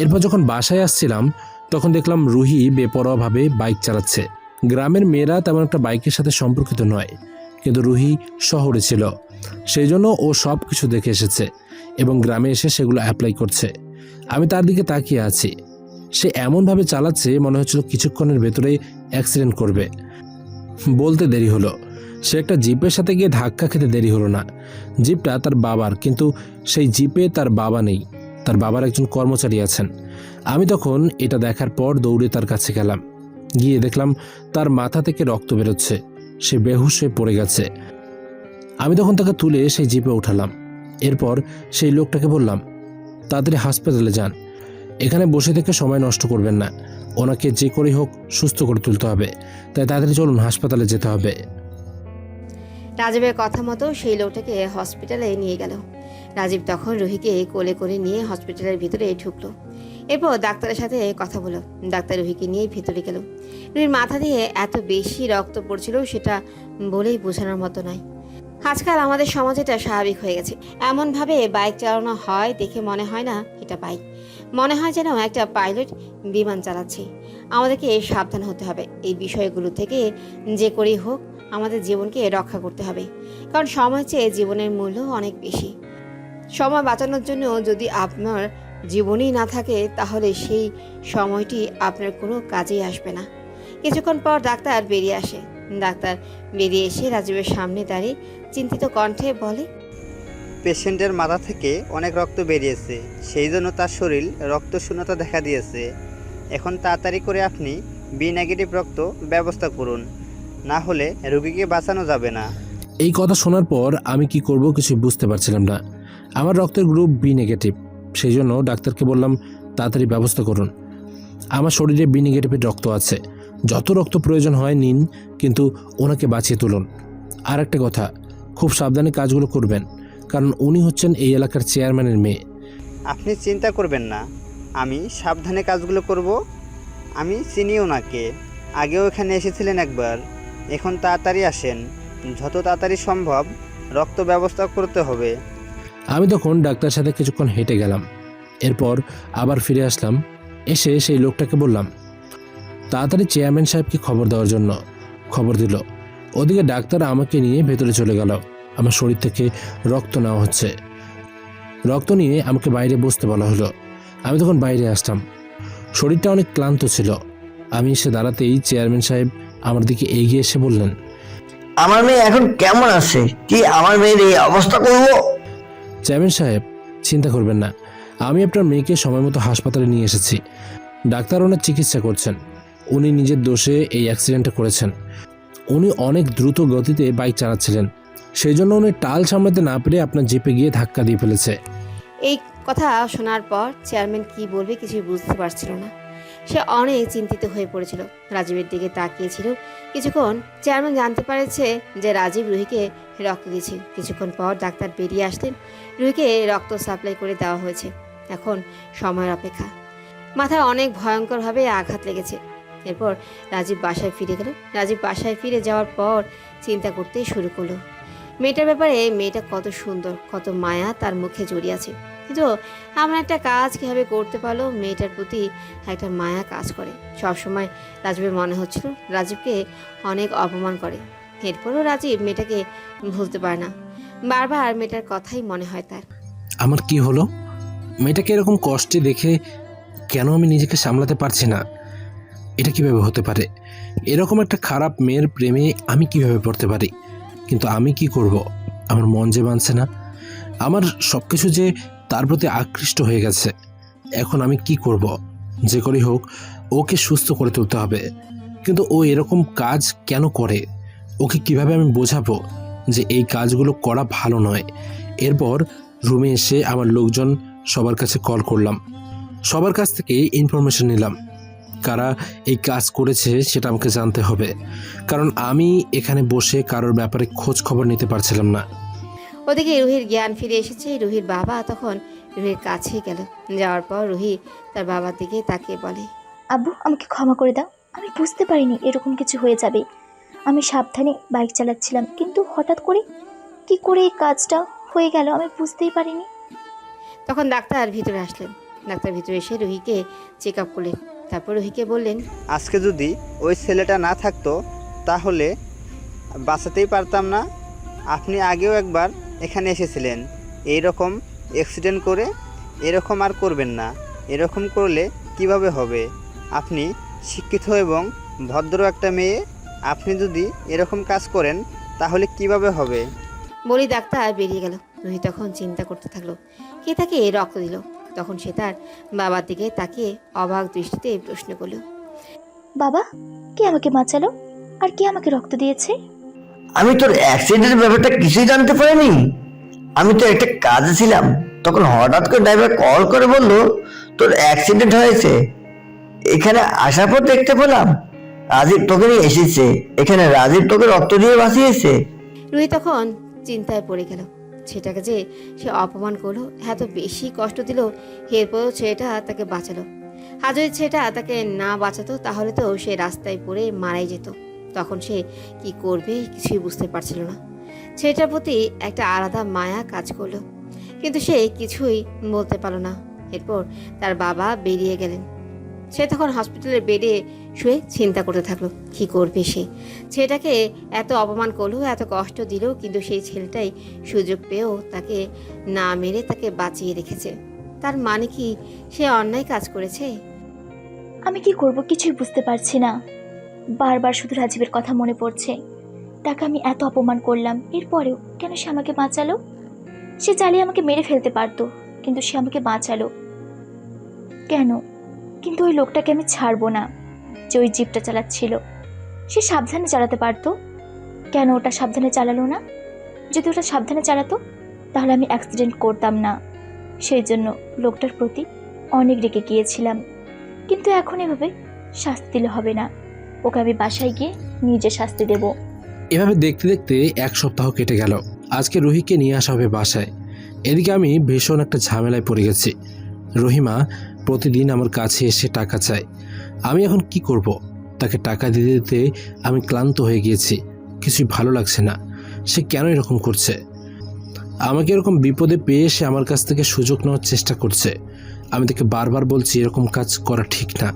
এরপর যখন বাসায় আসছিলাম তখন দেখলাম রুহি বেপরোয়াভাবে বাইক চালাচ্ছে। গ্রামের মেয়েরা তেমন একটা বাইকের সাথে সম্পর্কিত নয়, কিন্তু রুহি শহরে ছিল, সেই জন্য ও সব কিছু দেখে এসেছে এবং গ্রামে এসে সেগুলো অ্যাপ্লাই করছে। আমি তার দিকে তাকিয়ে আছি। সে এমনভাবে চালাচ্ছে মনে হচ্ছিল কিছুক্ষণের ভেতরেই অ্যাক্সিডেন্ট করবে। বলতে দেরি হলো, সে একটা জিপের সাথে গিয়ে ধাক্কা খেতে দেরি হলো না। জিপটা তার বাবার, কিন্তু সেই জিপে তার বাবা নেই, তার বাবার একজন কর্মচারী আছেন। আমি তখন এটা দেখার পর দৌড়ে তার কাছে গেলাম। গিয়ে দেখলাম তার মাথা থেকে রক্ত বেরোচ্ছে, সে বেহুশ হয়ে পড়ে গেছে। আমি তখন তাকে তুলে সেই জিপে উঠালাম। এরপর সেই লোকটাকে বললাম, তাড়াতাড়ি হাসপাতালে যান, এখানে বসে থেকে সময় নষ্ট করবেন না, ওনাকে যে করেই হোক সুস্থ করে তুলতে হবে, তাই তাড়াতাড়ি চলুন, হাসপাতালে যেতে হবে। রাজীবের কথা মতো সেই লোকটাকে হসপিটালে নিয়ে গেল। রাজীব তখন রুহিকে কোলে করে নিয়ে হসপিটালের ভিতরে ঢুকলো। এরপর ডাক্তারের সাথে কথা বলো। ডাক্তার রুহিকে নিয়ে ভিতরে গেল। রুহির মাথা দিয়ে এত বেশি রক্ত পড়ছিল সেটা বলেই বোঝানোর মতো নয়। আজকাল আমাদের সমাজে এটা স্বাভাবিক হয়ে গেছে। এমনভাবে বাইক চালানো হয় দেখে মনে হয় না এটা বাইক, মনে হয় যেন একটা পাইলট বিমান চালাচ্ছে। আমাদেরকে সাবধান হতে হবে এই বিষয়গুলো থেকে। যে করেই হোক আমাদের জীবনকে রক্ষা করতে হবে, কারণ সময় চেয়ে জীবনের মূল্য অনেক বেশি। সময় বাঁচানোর জন্য যদি আপনার জীবনই না থাকে তাহলে সেই সময়টি আপনার কোনো কাজেই আসবে না। কিছুক্ষণ পর ডাক্তার বেরিয়ে আসে। ডাক্তার বেরিয়ে এসে রাজীবের সামনে দাঁড়িয়ে চিন্তিত কণ্ঠে বলে, পেশেন্টের মাথা থেকে অনেক রক্ত বেরিয়েছে, সেই জন্য তার শরীর রক্তশূন্যতা দেখা দিয়েছে। এখন তাড়াতাড়ি করে আপনি বি নেগেটিভ রক্ত ব্যবস্থা করুন, না হলে রোগীকে বাঁচানো যাবে না। এই কথা শোনার পর আমি কি করব কিছু বুঝতে পারছিলাম না। আমার রক্তের গ্রুপ বি নেগেটিভ, সেই জন্য ডাক্তারকে বললাম তাড়াতাড়ি ব্যবস্থা করুন। আমার শরীরে বি নেগেটিভের রক্ত আছে, যত রক্ত প্রয়োজন হয় নিন, কিন্তু ওনাকে বাঁচিয়ে তুলুন। আর একটা কথা, খুব সাবধানে কাজগুলো করবেন, কারণ উনি হচ্ছেন এই এলাকার চেয়ারম্যানের মেয়ে। আপনি চিন্তা করবেন না, আমি সাবধানে কাজগুলো করব। আমি চিনি ওনাকে, আগেও এখানে এসেছিলেন একবার। এখন তাড়াতাড়ি আসেন, যত তাড়াতাড়ি সম্ভব রক্ত ব্যবস্থা করতে হবে। আমি তখন ডাক্তারের সাথে কিছুক্ষণ হেঁটে গেলাম। এরপর আবার ফিরে আসলাম। এসে সেই লোকটাকে বললাম তাড়াতাড়ি চেয়ারম্যান সাহেবকে খবর দেওয়ার জন্য। খবর দিল। ওদিকে ডাক্তার আমাকে নিয়ে ভেতরে চলে গেল। আমার শরীর থেকে রক্ত নেওয়া হচ্ছে। রক্ত নিয়ে আমাকে বাইরে বসতে বলা হলো। আমি তখন বাইরে আসলাম। শরীরটা অনেক ক্লান্ত ছিল। আমি এসে দাঁড়াতেই চেয়ারম্যান সাহেব আমার দিকে এগিয়ে এসে বললেন, আমার মেয়ে এখন কেমন আছে? কি আমার মেয়ের এই অবস্থা করবো? চেয়ারম্যান সাহেব, চিন্তা করবেন না, আমি আপনার মেয়েকে সময় মতো হাসপাতালে নিয়ে এসেছি। ডাক্তার ওনার চিকিৎসা করছেন। উনি নিজের দোষে এই অ্যাক্সিডেন্টটা করেছেন। উনি অনেক দ্রুত গতিতে বাইক চালাচ্ছিলেন, সেই জন্য উনি টাল সামলাতে না পেরে আপনার জিপে গিয়ে ধাক্কা দিয়ে ফেলেছে। এই কথা শোনার পর চেয়ারম্যান কি বলবে কিছুই বুঝতে পারছিল না। সে অনেক চিন্তিত হয়ে পড়েছিল। রাজীবের দিকে তাকিয়েছিল কিছুক্ষণ। চেয়ারম্যান জানতে পেরেছে যে রাজীব রুহিকে রক্ত দিয়েছে। কিছুক্ষণ পর ডাক্তার বেরিয়ে আসলেন। রুহিকে রক্ত সাপ্লাই করে দেওয়া হয়েছে, এখন সময়ের অপেক্ষা। মাথায় অনেক ভয়ঙ্করভাবে আঘাত লেগেছে। এরপর রাজীব বাসায় ফিরে গেল। রাজীব বাসায় ফিরে যাওয়ার পর চিন্তা করতে শুরু করলো মেয়েটার ব্যাপারে। মেয়েটা কত সুন্দর, কত মায়া তার মুখে জড়িয়ে আছে, কিন্তু এমন একটা কাজ কীভাবে করতে পারলো? মেয়েটার প্রতি একটা মায়া কাজ করে। সবসময় রাজীবের মনে হচ্ছিল রাজীবকে অনেক অপমান করে। এরপরও রাজীব মেয়েটাকে ভুলতে পারে না। বারবার মেয়েটার কথাই মনে হয় তার। আমার কি হলো? মেয়েটাকে এরকম কষ্টে দেখে কেন আমি নিজেকে সামলাতে পারছি না? এটা কিভাবে হতে পারে? এরকম একটা খারাপ মেয়ের প্রেমে আমি কিভাবে পড়তে পারি? কিন্তু আমি কি করব? আমার মন যে মানছে না। আমার সব কিছু যে তার প্রতি আকৃষ্ট হয়ে গেছে। এখন আমি কি করব? যে করেই হোক ওকে সুস্থ করে তুলতে হবে। কিন্তু ও এরকম কাজ কেন করে? ওকে কিভাবে আমি বোঝাবো যে এই কাজগুলো করা ভালো নয়? এরপর রুমে এসে আমার লোকজন সবার কাছে কল করলাম। সবার কাছ থেকে ইনফরমেশন নিলাম। কারা এই কাজ করেছে সেটা আমাকে জানতে হবে, কারণ আমি এখানে বসে কারোর ব্যাপারে খোঁজ খবর নিতে পারছিলাম না। ওদিকে রুহির জ্ঞান ফিরে এসেছে। রুহির বাবা তখন রুহির কাছেই গেল। যাওয়ার পর রুহি তার বাবার দিকে তাকিয়ে বলে, আব্বু, আমাকে ক্ষমা করে দাও। আমি বুঝতে পারিনি এরকম কিছু হয়ে যাবে। আমি সাবধানে বাইক চালাচ্ছিলাম, কিন্তু হঠাৎ করে কি করে এই কাজটা হয়ে গেল আমি বুঝতেই পারিনি। তখন ডাক্তার ভিতরে আসলেন। ডাক্তার ভিতরে এসে রুহিকে চেক আপ করলেন। তারপর রুহিকে বললেন, আজকে যদি ওই ছেলেটা না থাকতো তাহলে বাঁচাতেই পারতাম না। আপনি আগেও একবার এখানে এসেছিলেন এই রকম অ্যাক্সিডেন্ট করে। এরকম আর করবেন না। এরকম করলে কিভাবে হবে? আপনি শিক্ষিত এবং ভদ্র একটা মেয়ে, আপনি যদি এরকম কাজ করেন তাহলে কিভাবে হবে? বলি ডাক্তার বেরিয়ে গেল। রুহি তখন চিন্তা করতে থাকলো কে তাকে রক্ত দিল। তখন সে তার বাবার দিকে তাকিয়ে অবাক দৃষ্টিতে প্রশ্ন করলো, বাবা, কে আমাকে বাঁচালো আর কে আমাকে রক্ত দিয়েছে? আমি তোর অ্যাক্সিডেন্টের ব্যাপারটা কিছুই জানতে পারিনি। আমি তো একটা কাজে ছিলাম, তখন হঠাৎ করে ড্রাইভার কল করে বলল তোর অ্যাক্সিডেন্ট হয়েছে। এখানে আসার পর দেখতে পেলাম রাজীব তোকে নিয়ে এসেছে। এখানে রাজীব তোকে রক্ত দিয়ে বাঁচিয়েছে। রুহি তখন চিন্তায় পড়ে গেল। ছেলেটাকে যে সে অপমান করলো, এত বেশি কষ্ট দিল, এরপরও ছেলেটা তাকে বাঁচালো। আর যদি ছেলেটা তাকে না বাঁচাতো তাহলে তো সে রাস্তায় পড়ে মারাই যেত। তখন সে কি করবে কিছুই বুঝতে পারছিল না। ছেলেটার প্রতি একটা আলাদা মায়া কাজ করলো, কিন্তু সে কিছুই বলতে পারলো না। এরপর তার বাবা বেরিয়ে গেলেন। সে তখন হসপিটালের বেডে শুয়ে চিন্তা করতে থাকলো কি করবে সে। ছেলেটাকে এত অপমান করলো, এত কষ্ট দিল, কিন্তু সেই ছেলেটাই সুযোগ পেয়েও তাকে না মেরে তাকে বাঁচিয়ে রেখেছে। তার মানে কি সে অন্যায় কাজ করেছে? আমি কি করব কিছুই বুঝতে পারছি না। বারবার শুধু রাজীবের কথা মনে পড়ছে। তাকে আমি এত অপমান করলাম, এরপরেও কেন সে আমাকে বাঁচালো? সে চালিয়ে আমাকে মেরে ফেলতে পারতো, কিন্তু সে আমাকে বাঁচালো কেন? কিন্তু ওই লোকটাকে আমি ছাড়বো না যে ওই জিপটা চালাচ্ছিল। সে সাবধানে চালাতে পারতো, কেন ওটা সাবধানে চালালো না? যদি ওটা সাবধানে চালাতো তাহলে আমি অ্যাক্সিডেন্ট করতাম না। সেই জন্য লোকটার প্রতি অনেক রেগে গিয়েছিলাম। কিন্তু এখন এভাবে শাস্তি দিলে হবে না, ওকে আমি বাসায় গিয়ে নিজে শাস্তি দেব। এভাবে দেখতে দেখতে 1 সপ্তাহ কেটে গেল। আজকে রুহিকে নিয়ে আসা হবে বাসায়। এদিকে আমি ভীষণ একটা ঝামেলায় পড়ে গেছি। রহিমা প্রতিদিন আমার কাছে এসে টাকা চায়। আমি এখন কি করব? তাকে টাকা দিতে দিতে আমি ক্লান্ত হয়ে গিয়েছি। কিছুই ভালো লাগছে না। সে কেন এরকম করছে? আমাকে এরকম বিপদে পেয়ে সে আমার কাছ থেকে সুযোগ নেওয়ার চেষ্টা করছে। আমি তাকে বারবার বলছি এরকম কাজ করা ঠিক না,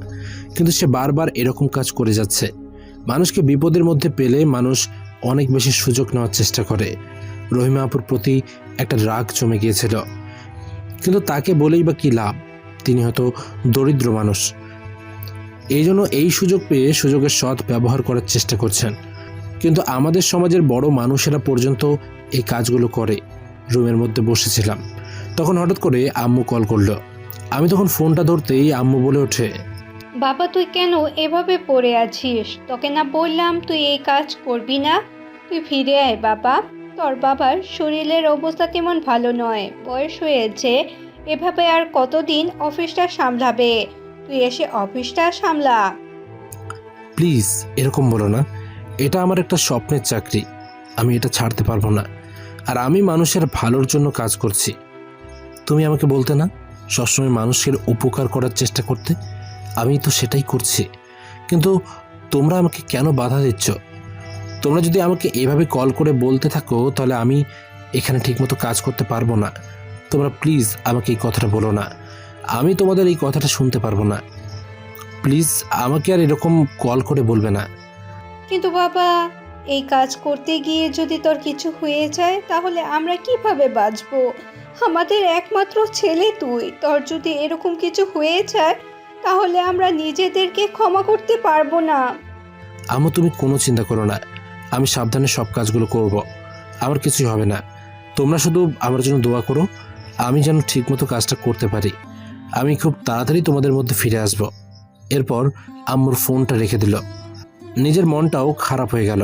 কিন্তু সে বারবার এরকম কাজ করে যাচ্ছে। মানুষকে বিপদের মধ্যে পেলে মানুষ অনেক বেশি সুযোগ নেওয়ার চেষ্টা করে। রহিমা আপুর প্রতি একটা রাগ জমে গিয়েছিল, কিন্তু তাকে বলেই বা কী লাভ? তিনি হয়তো দরিদ্র মানুষ, এই জন্য এই সুযোগ পেয়ে সুযোগের সৎ ব্যবহার করার চেষ্টা করছেন। কিন্তু আমাদের সমাজের বড় মানুষেরা পর্যন্ত এই কাজগুলো করে। রুমের মধ্যে বসেছিলাম, তখন হঠাৎ করে আম্মু কল করলো। আমি তখন ফোনটা ধরতেই আম্মু বলে ওঠে, বাবা তুই কেন এভাবে পড়ে আছিস? তোকে না বললাম তুই এই কাজ করবি না? তুই ফিরে আয় বাবা। তোর বাবার শরীরের অবস্থা তেমন ভালো নয়, বয়স হয়েছে। এভাবে আর কতদিন অফিসটা সামলাবে? তুই এসে অফিসটা সামলা। প্লিজ এরকম বলো না। এটা আমার একটা স্বপ্নের চাকরি, আমি এটা ছাড়তে পারবো না। আর আমি মানুষের ভালোর জন্য কাজ করছি। তুমি আমাকে বলতে না সবসময় মানুষের উপকার করার চেষ্টা করতে? আমি তো সেটাই করছি, কিন্তু তোমরা আমাকে কেন বাধা দিচ্ছ? তোমরা যদি আমাকে এভাবে কল করে বলতে থাকো তাহলে আমি এখানে ঠিকমতো কাজ করতে পারবো না। তোমরা প্লিজ আমাকে এই কথাটা বলো না, আমি তোমাদের এই কথাটা শুনতে পারবো না। প্লিজ আমাকে আর এরকম কল করে বলবে না। কিন্তু বাবা, এই কাজ করতে গিয়ে যদি তোর কিছু হয়ে যায় তাহলে আমরা কিভাবে বাঁচবো? আমাদের একমাত্র ছেলে তুই। তোর যদি এরকম কিছু হয়ে যায় তাহলে আমরা নিজেদেরকে ক্ষমা করতে পারবো না। আম্মু তুমি কোনো চিন্তা করো না, আমি সাবধানে সব কাজগুলো করব। আমার কিছুই হবে না। তোমরা শুধু আমার জন্য দোয়া করো, আমি যেন ঠিকমতো কাজটা করতে পারি। আমি খুব তাড়াতাড়ি তোমাদের মধ্যে ফিরে আসব। এরপর আম্মুর ফোনটা রেখে দিল। নিজের মনটাও খারাপ হয়ে গেল,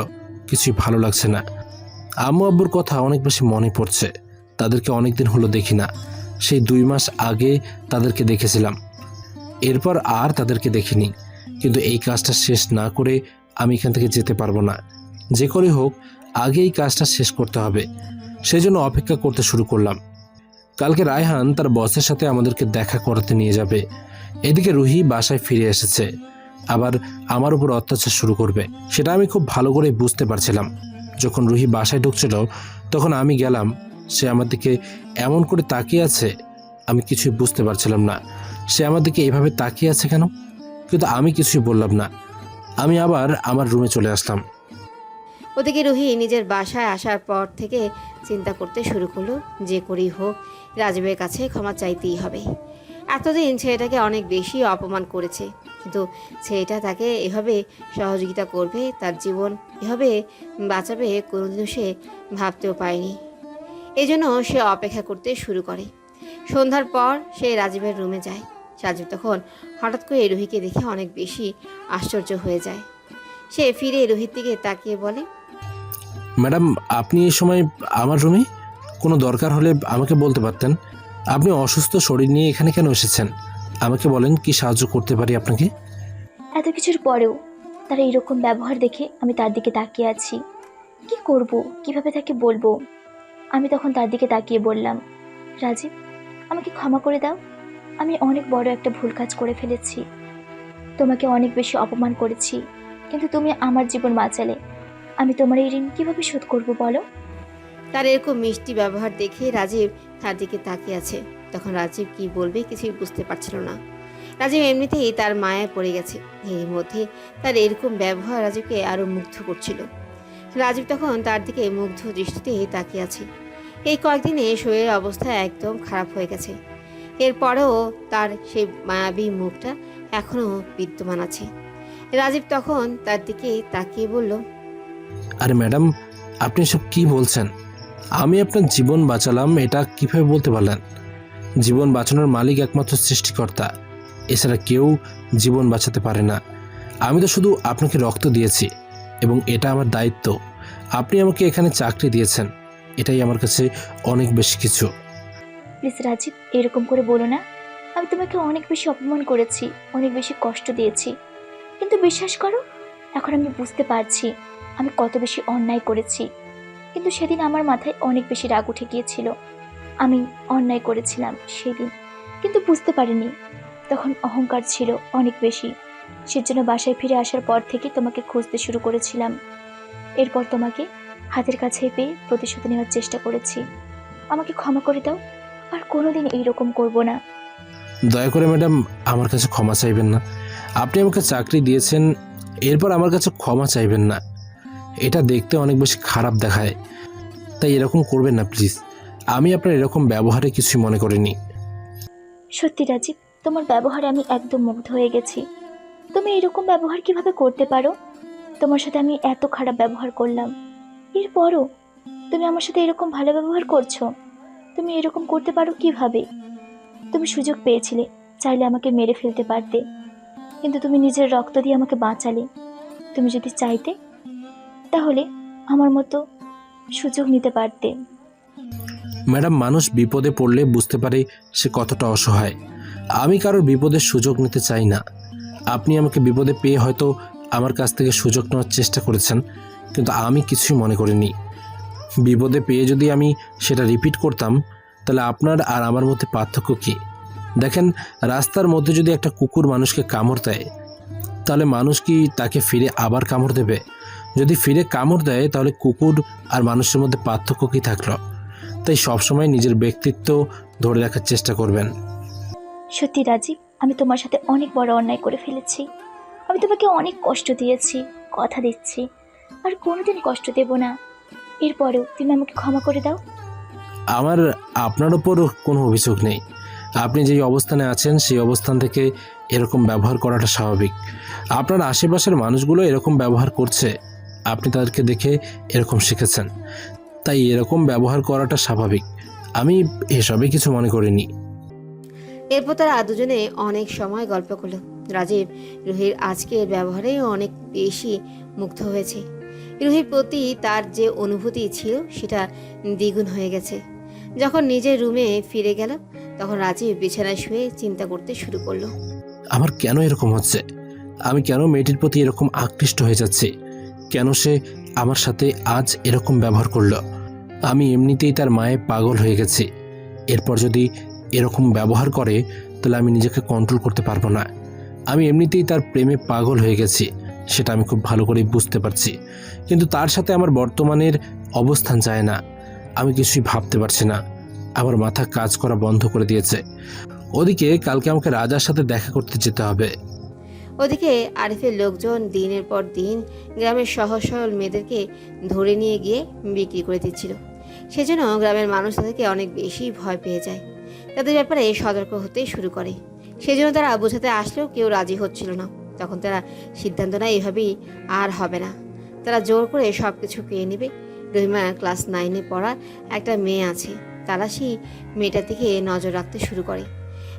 কিছুই ভালো লাগছে না। আম্মু আব্বুর কথা অনেক বেশি মনে পড়ছে। তাদেরকে অনেক দিন হলো দেখি না। সেই 2 মাস আগে তাদেরকে দেখেছিলাম, এরপর আর তাদেরকে দেখিনি। কিন্তু এই কাজটা শেষ না করে আমি এখান থেকে যেতে পারবো না। যে করে হোক আগে এই কাজটা শেষ করতে হবে, সেই জন্য অপেক্ষা করতে শুরু করলাম। কালকে রায়হান তার বসের সাথে আমাদেরকে দেখা করাতে নিয়ে যাবে। এদিকে রুহি বাসায় ফিরে এসেছে, আবার আমার উপর অত্যাচার শুরু করবে। সেটা আমি খুব ভালো করে বুঝতে পারছিলাম। যখন রুহি বাসায় ঢুকছিল তখন আমি গেলাম, সে আমার দিকে এমন করে তাকিয়ে আছে, আমি কিছুই বুঝতে পারছিলাম না সে আমার দিকে এভাবে তাকিয়ে আছে কেন। কিন্তু আমি কিছুই বললাম না। আমি আবার আমার রুমে চলে আসলাম। ওদিকে রুহি নিজের বাসায় আসার পর থেকে চিন্তা করতে শুরু করলো, যে করেই হোক রাজীবের কাছে ক্ষমা চাইতেই হবে। এতদিন ছেলেটাকে অনেক বেশি অপমান করেছে, কিন্তু ছেলেটা তাকে এভাবে সহযোগিতা করবে, তার জীবন এভাবে বাঁচাবে কোনোদিনও সে ভাবতেও পারেনি। এই জন্য সে অপেক্ষা করতে শুরু করে। সন্ধ্যার পর সে রাজীবের রুমে যায়। রাজীব তখন হঠাৎ করে রুহিকে দেখে অনেক বেশি আশ্চর্য হয়ে যায়। সে ফিরে রুহির দিকে তাকিয়ে বলে, ম্যাডাম আপনি এই সময় আমার রুমে? কোনো দরকার হলে আমাকে বলতে পারতেন। আপনি অসুস্থ শরীর নিয়ে এখানে কেন এসেছেন? আমাকে বলেন, কি সাহায্য করতে পারি আপনাকে? এত কিছুর পরেও তার এরকম ব্যবহার দেখে আমি তার দিকে তাকিয়ে আছি। কি করব, কিভাবে তাকে বলবো? আমি তখন তার দিকে তাকিয়ে বললাম, রাজীব আমাকে ক্ষমা করে দাও। আমি অনেক বড় একটা ভুল কাজ করে ফেলেছি। তোমাকে অনেক বেশি অপমান করেছি, কিন্তু তুমি আমার জীবন বাঁচালে। আমি তোমার এই ঋণ কিভাবে শোধ করবো বলো? তার এরকম মিষ্টি ব্যবহার দেখে রাজীব তার দিকে তাকিয়ে আছে। তখন রাজীব কি বলবে কিছুই বুঝতে পারছিল না। রাজীব এমনিতেই তার মায়ায় পড়ে গেছে, এর মধ্যে তার এরকম ব্যবহার রাজীবকে আরও মুগ্ধ করছিল। রাজীব তখন তার দিকে মুগ্ধ দৃষ্টিতে তাকিয়ে আছে। এই কয়েকদিনে শরীরের অবস্থা একদম খারাপ হয়ে গেছে, এরপরেও তার সেই মায়াবী মুখটা এখনও বিদ্যমান আছে। রাজীব তখন তার দিকে তাকিয়ে বলল, আরে ম্যাডাম আপনি সব কি বলছেন? আমি আপনার জীবন বাঁচালাম, এটা কিভাবে বলতে পারলেন? জীবন বাঁচানোর মালিক একমাত্র সৃষ্টিকর্তা, এছাড়া কেউ জীবন বাঁচাতে পারে না। আমি তো শুধু আপনাকে রক্ত দিয়েছি এবং এটা আমার দায়িত্ব। আপনি আমাকে এখানে চাকরি দিয়েছেন, এটাই আমার কাছে অনেক বেশি কিছু। প্লিজ রাজীব এরকম করে বলো না। আমি তোমাকে অনেক বেশি অপমান করেছি, অনেক বেশি কষ্ট দিয়েছি, কিন্তু বিশ্বাস করো এখন আমি বুঝতে পারছি আমি কত বেশি অন্যায় করেছি। কিন্তু সেদিন আমার মাথায় অনেক বেশি রাগ উঠে গিয়েছিল। আমি অন্যায় করেছিলাম সেদিন, কিন্তু বুঝতে পারিনি। তখন অহংকার ছিল অনেক বেশি, সেজন্য বাসায় ফিরে আসার পর থেকে তোমাকে খুঁজতে শুরু করেছিলাম। এরপর তোমাকে হাতের কাছে পেয়ে প্রতিশোধ নেওয়ার চেষ্টা করেছি। আমাকে ক্ষমা করে দাও, আর কোনোদিন এইরকম করব না। দয়া করে ম্যাডাম আমার কাছে ক্ষমা চাইবেন না। আপনি আমাকে চাকরি দিয়েছেন, এরপর আমার কাছে ক্ষমা চাইবেন না। এটা দেখতে অনেক বেশি খারাপ দেখায়, তাই এরকম করবেন না প্লিজ। আমি আপনার এরকম ব্যবহারে কিছুই মনে করিনি। সত্যি রাজীব, তোমার ব্যবহারে আমি একদম মুগ্ধ হয়ে গেছি। তুমি এরকম ব্যবহার কিভাবে করতে পারো? তোমার সাথে আমি এত খারাপ ব্যবহার করলাম, এরপরও তুমি আমার সাথে এরকম ভালো ব্যবহার করছো। তুমি এরকম করতে পারো কিভাবে? তুমি সুযোগ পেয়েছিলে, চাইলে আমাকে মেরে ফেলতে পারতে। কিন্তু তুমি নিজের রক্ত দিয়ে আমাকে বাঁচালে। তুমি যদি চাইতে তাহলে আমার মতো সুযোগ নিতে পারতে। ম্যাডাম, মানুষ বিপদে পড়লে বুঝতে পারে সে কতটা অসহায়। আমি কারোর বিপদের সুযোগ নিতে চাই না। আপনি আমাকে বিপদে পেয়ে হয়তো আমার কাছ থেকে সুযোগ নেওয়ার চেষ্টা করেছেন, কিন্তু আমি কিছুই মনে করিনি। বিপদে পেয়ে যদি আমি সেটা রিপিট করতাম, তাহলে আপনার আর আমার মধ্যে পার্থক্য কী? দেখেন, রাস্তার মধ্যে যদি একটা কুকুর মানুষকে কামড় দেয়, তাহলে মানুষ কি তাকে ফিরে আবার কামড় দেবে? যদি ফিরে কামড় দেয়, তাহলে কুকুর আর মানুষের মধ্যে পার্থক্য কী থাকলো? তাই সবসময় নিজের ব্যক্তিত্ব ধরে রাখার চেষ্টা করবেন। সত্যি রাজীব, আমি তোমার সাথে অনেক বড় অন্যায় করে ফেলেছি। আমি তোমাকে অনেক কষ্ট দিয়েছি, কথা দিচ্ছি আর কোনোদিন কষ্ট দেব না। এরপরেও তুমি আমাকে ক্ষমা করে দাও। আমার আপনার ওপর কোনো অভিযোগ নেই। আপনি যেই অবস্থানে আছেন সেই অবস্থান থেকে এরকম ব্যবহার করাটা স্বাভাবিক। আপনার আশেপাশের মানুষগুলো এরকম ব্যবহার করছে, আপনি তাদেরকে দেখে এরকম শিখেছেন, তাই এরকম ব্যবহার করাটা স্বাভাবিক। আমি এসবে কিছু মনে করিনি। এরপর তারা দুজনে অনেক সময় গল্প করলো। রাজীব রুহির আজকের ব্যবহারেও অনেক বেশি মুগ্ধ হয়েছে। রুহির প্রতি তার যে অনুভূতি ছিল সেটা দ্বিগুণ হয়ে গেছে। যখন নিজের রুমে ফিরে গেল, তখন রাজীব বিছানায় শুয়ে চিন্তা করতে শুরু করলো। আমার কেন এরকম হচ্ছে? আমি কেন মেয়েটির প্রতি এরকম আকৃষ্ট হয়ে যাচ্ছি? কেন সে আমার সাথে আজ এরকম ব্যবহার করলো? আমি এমনিতেই তার মায়ে পাগল হয়ে গেছি। এরপর যদি এরকম ব্যবহার করে, তাহলে আমি নিজেকে কন্ট্রোল করতে পারবো না। আমি এমনিতেই তার প্রেমে পাগল হয়ে গেছি, সেটা আমি খুব ভালো করেই বুঝতে পারছি। কিন্তু তার সাথে আমার বর্তমানের অবস্থান যায় না। আমি কিছুই ভাবতে পারছি না। আমার মাথা কাজ করা বন্ধ করে দিয়েছে। ওদিকে কালকে আমাকে রাজার সাথে দেখা করতে যেতে হবে। ওদিকে আরিফের লোকজন দিনের পর দিন গ্রামের সহজ সরল মেয়েদেরকে ধরে নিয়ে গিয়ে বিক্রি করে দিচ্ছিল। সেজন্য গ্রামের মানুষ তাদেরকে অনেক বেশি ভয় পেয়ে যায়, তাদের ব্যাপারে সতর্ক হতে শুরু করে। সেজন্য তারা বোঝাতে আসলেও কেউ রাজি হচ্ছিল না। তখন তারা সিদ্ধান্ত নেয় এভাবেই আর হবে না, তারা জোর করে সব কিছু পেয়ে নেবে। রহিমা ক্লাস 9-এ পড়া একটা মেয়ে আছে, তারা সেই মেয়েটার দিকে নজর রাখতে শুরু করে।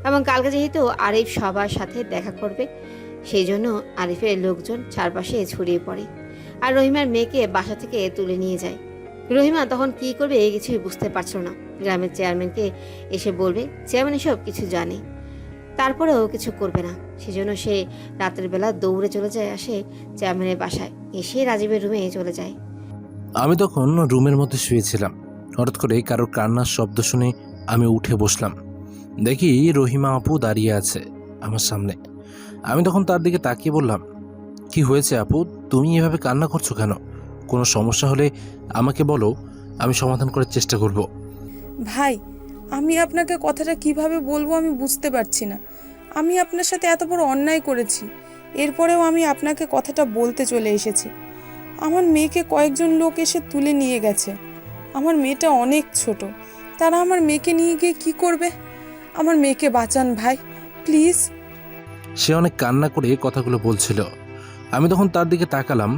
এবং কালকে যেহেতু আরিফ সবার সাথে দেখা করবে, সেই জন্য আরিফের লোকজন চারপাশে ছড়িয়ে পড়ে আর রহিমার মেয়েকে বাসা থেকে তুলে নিয়ে যায়। রহিমা তখন কি করবে কিছুই বুঝতে পারছিল না। গ্রামের চেয়ারম্যানকে এসে বলবে, চেয়ারম্যান এসব কিছু জানে, তারপরেও কিছু করবে না। সেজন্য সে রাতের বেলা দৌড়ে চলে যায়, আসে চেয়ারম্যানের বাসায়, এসে রাজীবের রুমে চলে যায়। আমি তখন রুমের মধ্যে শুয়েছিলাম। হঠাৎ করে কারোর কান্নার শব্দ শুনে আমি উঠে বসলাম। দেখি রহিমা আপু দাঁড়িয়ে আছে আমার সামনে। আমি তখন তার দিকে তাকিয়ে বললাম, কি হয়েছে আপু, তুমি এভাবে কান্না করছো কেন? কোনো সমস্যা হলে আমাকে বলো, আমি সমাধান করার চেষ্টা করব। ভাই, আমি আপনাকে কথাটা কিভাবে বলবো আমি বুঝতে পারছি না। আমি আপনার সাথে এত বড় অন্যায় করেছি, এরপরেও আমি আপনাকে কথাটা বলতে চলে এসেছি। আমার মেয়েকে কয়েকজন লোক এসে তুলে নিয়ে গেছে। আমার মেয়েটা অনেক ছোট, তারা আমার মেয়েকে নিয়ে গিয়ে কি করবে? আমার মেয়েকে বাঁচান ভাই, প্লিজ। সে অনেক কান্না করে কথাগুলো বলছিল। আমি তখন তার দিকে তাকালাম,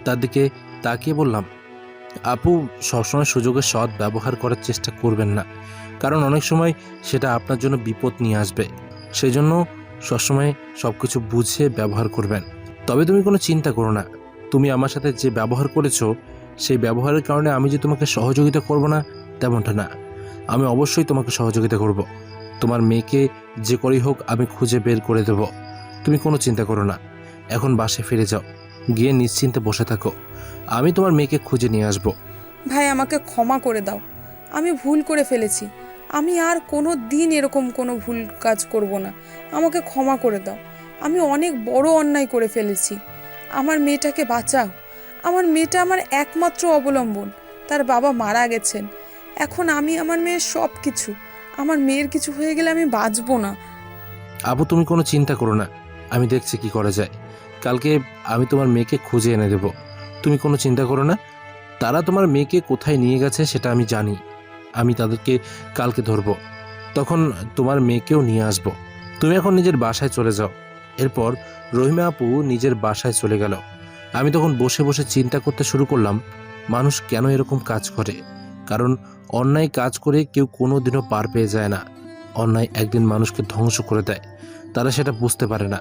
তার দিকে তাকিয়ে বললাম, আপু সবসময় সুযোগের সৎ ব্যবহার করার চেষ্টা করবেন না, কারণ অনেক সময় সেটা আপনার জন্য বিপদ নিয়ে আসবে। সেই জন্য সবসময় সব কিছু বুঝে ব্যবহার করবেন। তবে তুমি কোনো চিন্তা করো না, তুমি আমার সাথে যে ব্যবহার করেছো সেই ব্যবহারের কারণে আমি যে তোমাকে সহযোগিতা করব না তেমনটা না। আমি অবশ্যই তোমাকে সহযোগিতা করব। তোমার মেয়েকে যে করেই হোক আমি খুঁজে বের করে দেব। তুমি কোনো চিন্তা করো না। এখন বাসায় ফিরে যাও, গিয়ে নিশ্চিন্তে বসে থাকো, আমি তোমার মেয়েকে খুঁজে নিয়ে আসব। ভাই, আমাকে ক্ষমা করে দাও, আমি ভুল করে ফেলেছি। আমি আর কোনো দিন এরকম কোনো ভুল কাজ করব না। আমাকে ক্ষমা করে দাও, আমি অনেক বড় অন্যায় করে ফেলেছি। আমার মেয়েটাকে বাঁচাও। আমার মেয়েটা আমার একমাত্র অবলম্বন, তার বাবা মারা গেছেন। এখন আমি আমার মেয়ের সব কিছু, আমার মেয়ের কিছু হয়ে গেলে আমি বাঁচবো না। আপু তুমি কোনো চিন্তা করো না, আমি দেখছি কি করা যায়। কালকে আমি তোমার মেয়েকে খুঁজে এনে দেব, তুমি কোনো চিন্তা করো না। তারা তোমার মেয়েকে কোথায় নিয়ে গেছে সেটা আমি জানি। আমি তাদেরকে কালকে ধরবো, তখন তোমার মেয়েকেও নিয়ে আসবো। তুমি এখন নিজের বাসায় চলে যাও। এরপর রহিমা আপু নিজের বাসায় চলে গেল। আমি তখন বসে বসে চিন্তা করতে শুরু করলাম, মানুষ কেন এরকম কাজ করে। কারণ অন্যায় কাজ করে কেউ কোনো দিনও পার পেয়ে যায় না। অন্যায় একদিন মানুষকে ধ্বংস করে দেয়, তারা সেটা বুঝতে পারে না।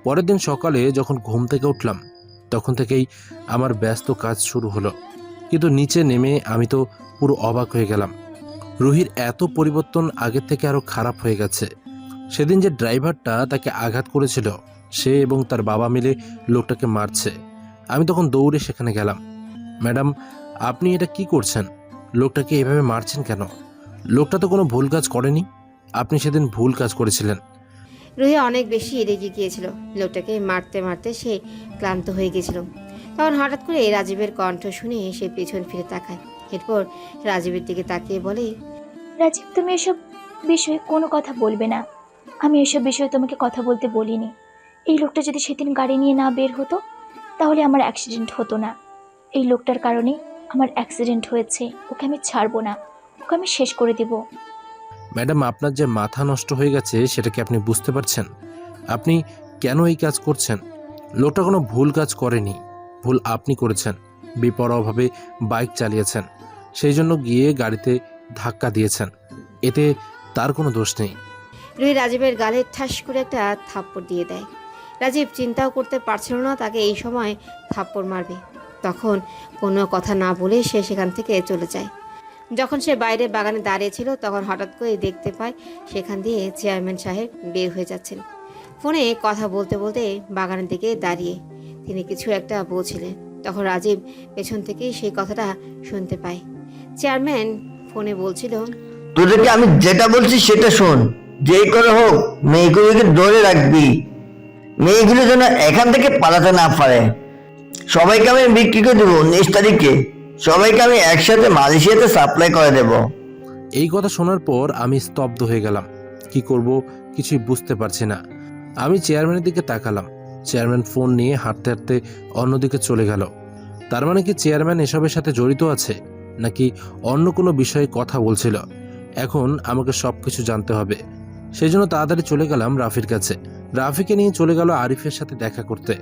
পরের দিন সকালে যখন ঘুম থেকে উঠলাম তখন থেকেই আমার ব্যস্ত কাজ শুরু হলো। কিন্তু নিচে নেমে আমি তো পুরো অবাক হয়ে গেলাম। রুহির এত পরিবর্তন আগের থেকে আরও খারাপ হয়ে গেছে। সেদিন যে ড্রাইভারটা তাকে আঘাত করেছিল সে এবং তার বাবা মিলে লোকটাকে মারছে। আমি তখন দৌড়ে সেখানে গেলাম। ম্যাডাম, আপনি এটা কি করছেন? লোকটাকে এভাবে মারছেন কেন? লোকটা তো কোনো ভুল কাজ করেনি। আপনি সেদিন ভুল কাজ করেছিলেন। রুহি অনেক বেশি রেগে গিয়েছিল। লোকটাকে মারতে মারতে সে ক্লান্ত হয়ে গিয়েছিল। তখন হঠাৎ করে রাজীবের কণ্ঠ শুনে সে পেছন ফিরে তাকায়। এরপর রাজীবের দিকে তাকিয়ে বলে, রাজীব, তুমি এসব বিষয়ে কোনো কথা বলবে না। আমি এসব বিষয়ে তোমাকে কথা বলতে বলিনি। এই লোকটা যদি সেদিন গাড়ি নিয়ে না বের হতো তাহলে আমার অ্যাক্সিডেন্ট হতো না। এই লোকটার কারণে আমার অ্যাক্সিডেন্ট হয়েছে। ওকে আমি ছাড়বো না, ওকে আমি শেষ করে দেব। ম্যাডাম, আপনার যে মাথা নষ্ট হয়ে গেছে সেটা কি আপনি বুঝতে পারছেন? আপনি কেন এই কাজ করছেন? লোকটা কোনো ভুল কাজ করেনি। ভুল আপনি করেছেন। বেপরোয়াভাবে বাইক চালিয়েছেন, সেই জন্য গিয়ে গাড়িতে ধাক্কা দিয়েছেন। এতে তার কোনো দোষ নেই। রুহি রাজীবের গালে ঠাস করে একটা থাপ্পড় দিয়ে দেয়। রাজীব চিন্তাও করতে পারছিল না তাকে এই সময় থাপ্পড় মারবে। তখন কোনো কথা না বলে সে সেখান থেকে চলে যায়। যখন সে বাইরে বাগানে দাঁড়িয়েছিল তখন হঠাৎ করে দেখতে পায় সেখান দিয়ে চেয়ারম্যান সাহেব বের হয়ে যাচ্ছেন। ফোনে কথা বলতে বলতে বাগানের দিকে দাঁড়িয়ে তিনি কিছু একটা বলছিলেন। তখন রাজীব পেছন থেকেই সেই কথাটা শুনতে পায়। চেয়ারম্যান ফোনে বলছিল, তোদেরকে আমি যেটা বলছি সেটা শোন। যেই করে হোক মেয়েগুলোকে ধরে রাখবি। মেয়েগুলো যেন এখান থেকে পালাতে না পারে। সবাইকে আমি বিক্রি করে দেবো 19 তারিখে। সবাইকে আমি একসাথে মালয়েশিয়াতে সাপ্লাই করে দেব। এই কথা শোনার পর আমি স্তব্ধ হয়ে গেলাম। কি করব কিছুই বুঝতে পারছি না। আমি চেয়ারম্যানের দিকে তাকালাম। চেয়ারম্যান ফোন নিয়ে হাঁটতে হাঁটতে অন্যদিকে চলে গেল। তার মানে কি চেয়ারম্যান এসবের সাথে জড়িত আছে, নাকি অন্য কোনো বিষয়ে কথা বলছিল? এখন আমাকে সব কিছু জানতে হবে। সেই জন্য তাড়াতাড়ি চলে গেলাম রাফির কাছে। রাফিকে নিয়ে চলে গেল আরিফের সাথে দেখা করতে।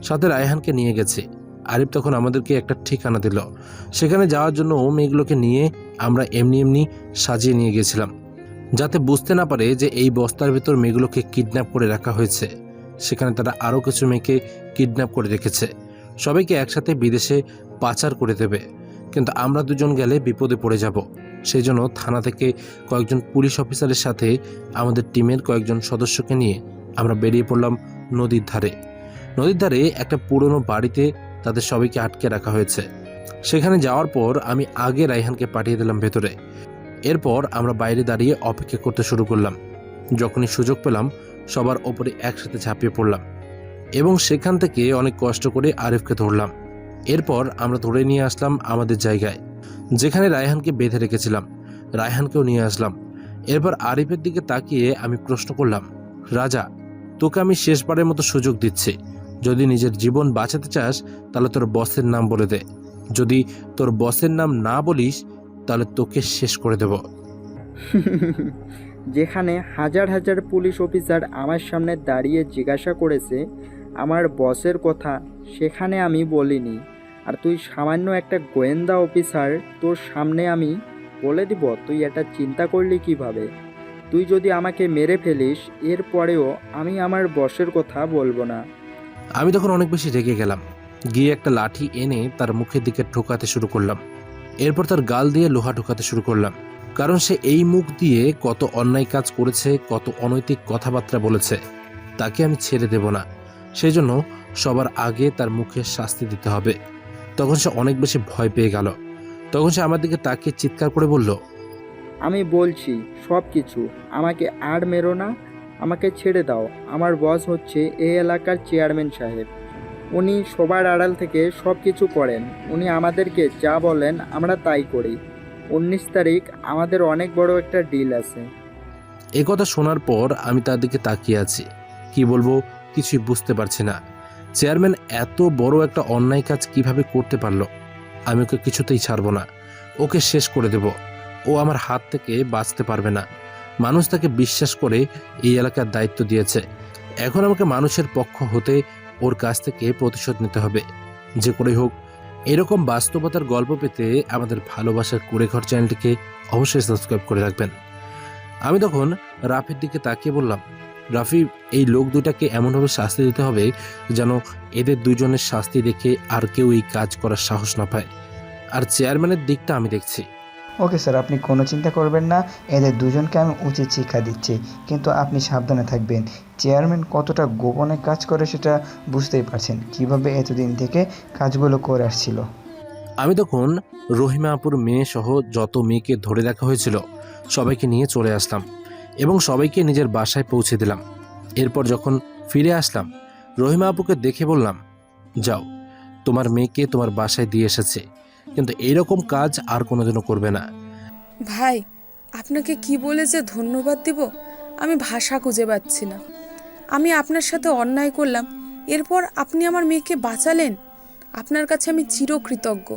সাথে রায়হানকে নিয়ে গেছে। আরিফ তখন আমাদেরকে একটা ঠিকানা দিল। সেখানে যাওয়ার জন্য মেয়েগুলোকে নিয়ে আমরা এমনি এমনি সাজিয়ে নিয়ে গেছিলাম, যাতে বুঝতে না পারে যে এই বস্তার ভেতর মেয়েগুলোকে কিডন্যাপ করে রাখা হয়েছে। সেখানে তারা আরও কিছু মেয়েকে কিডন্যাপ করে রেখেছে। সবাইকে একসাথে বিদেশে পাচার করে দেবে। কিন্তু আমরা দুজন গেলে বিপদে পড়ে যাব। সেই জন্য থানা থেকে কয়েকজন পুলিশ অফিসারের সাথে আমাদের টিমের কয়েকজন সদস্যকে নিয়ে আমরা বেরিয়ে পড়লাম নদীর ধারে। নদীর ধারে একটা পুরনো বাড়িতে তাদের সবাইকে আটকে রাখা হয়েছে। সেখানে যাওয়ার পর আমি আগে রায়হানকে পাঠিয়ে দিলাম ভেতরে। এরপর আমরা বাইরে দাঁড়িয়ে অপেক্ষা করতে শুরু করলাম। যখনই সুযোগ পেলাম সবার ওপরে একসাথে ঝাঁপিয়ে পড়লাম এবং সেখান থেকে অনেক কষ্ট করে আরিফকে ধরলাম। এরপর আমরা ধরে নিয়ে আসলাম আমাদের জায়গায়, যেখানে রায়হানকে বেঁধে রেখেছিলাম। রায়হানকেও নিয়ে আসলাম। এরপর আরিফের দিকে তাকিয়ে আমি প্রশ্ন করলাম, রাজা, তোকে আমি শেষবারের মতো সুযোগ দিচ্ছি। যদি নিজের জীবন বাঁচাতে চাস তাহলে তোর বসের নাম বলে দে। যদি তোর বসের নাম না বলিস তাহলে তোকে শেষ করে দেব। যেখানে হাজার হাজার পুলিশ অফিসার আমার সামনে দাঁড়িয়ে জিজ্ঞাসা করেছে আমার বসের কথা, সেখানে আমি বলিনি। আর তুই সামান্য একটা গোয়েন্দা অফিসার, তোর সামনে আমি বলে দিব? তুই এটা চিন্তা করলি কিভাবে? তুই যদি আমাকে মেরে ফেলিস এরপরেও আমি আমার বসের কথা বলবো না। আমি তখন অনেক বেশি রেগে গেলাম। গিয়ে একটা লাঠি এনে তার মুখের দিকে ঠোকাতে শুরু করলাম। এরপর তার গাল দিয়ে লোহা ঠোকাতে শুরু করলাম। কারণ সে এই মুখ দিয়ে কত অন্যায় কাজ করেছে, কত অনৈতিক কথাবার্তা বলেছে। তাকে আমি ছেড়ে দেব না। সেই জন্য সবার আগে তার মুখে শাস্তি দিতে হবে। তখন সে অনেক বেশি ভয় পেয়ে গেল। তখন সে আমার দিকে তাকিয়ে চিৎকার করে বলল, আমি বলছি সব কিছু, আমাকে আর মেরো না, আমাকে ছেড়ে দাও। আমার বস হচ্ছে এই এলাকার চেয়ারম্যান সাহেব। উনি সবার আড়াল থেকে সব কিছু করেন। উনি আমাদেরকে যা বলেন আমরা তাই করি। 19 তারিখ আমাদের অনেক বড় একটা ডিল আছে। এ কথা শোনার পর আমি তার দিকে তাকিয়ে আছি। কি বলবো কিছুই বুঝতে পারছি না। চেয়ারম্যান এত বড় একটা অন্যায় কাজ কিভাবে করতে পারলো? আমি ওকে কিছুতেই ছাড়বো না। ওকে শেষ করে দেব। ও আমার হাত থেকে বাঁচতে পারবে না। মানুষ তাকে বিশ্বাস করে এই এলাকার দায়িত্ব দিয়েছে। এখন আমাকে মানুষের পক্ষ হতে ওর কাছ থেকে প্রতিশোধ নিতে হবে। যে করে হোক। এরকম বাস্তবতার গল্প পেতে আমাদের ভালোবাসার কুড়েঘর চ্যানেলটিকে অবশ্যই সাবস্ক্রাইব করে রাখবেন। আমি তখন রাফির দিকে তাকিয়ে বললাম, রাফি, এই লোক দুটাকে এমনভাবে শাস্তি দিতে হবে যেন এদের দুজনের শাস্তি দেখে আর কেউ এই কাজ করার সাহস না পায়। আর চেয়ারম্যানের দিকটা আমি দেখছি। ওকে স্যার, আপনি কোনো চিন্তা করবেন না, এদের দুজনকে আমি উচিত শিক্ষা দিচ্ছি, কিন্তু আপনি সাবধানে থাকবেন। চেয়ারম্যান কতটা গোপনে কাজ করে সেটা বুঝতেই পারছেন, কিভাবে এতদিন থেকে কাজগুলো করে আসছিল। আমি তখন রহিমা আপুর মেয়ে সহ যত মেয়েকে ধরে দেখা হয়েছিল সবাইকে নিয়ে চলে আসলাম এবং সবাইকে নিজের বাসায় পৌঁছে দিলাম। এরপর যখন ফিরে আসলাম, রহিমা আপুকে দেখে বললাম, যাও, তোমার মেয়েকে তোমার বাসায় দিয়ে এসেছে, কিন্তু এইরকম কাজ আর কোনোদিনও করবে না। ভাই, আপনাকে কি বলে যে ধন্যবাদ দিব আমি ভাষা খুঁজে পাচ্ছি না। আমি আপনার সাথে অন্যায় করলাম, এরপর আপনি আমার মেয়েকে বাঁচালেন। আপনার কাছে আমি চিরকৃতজ্ঞ।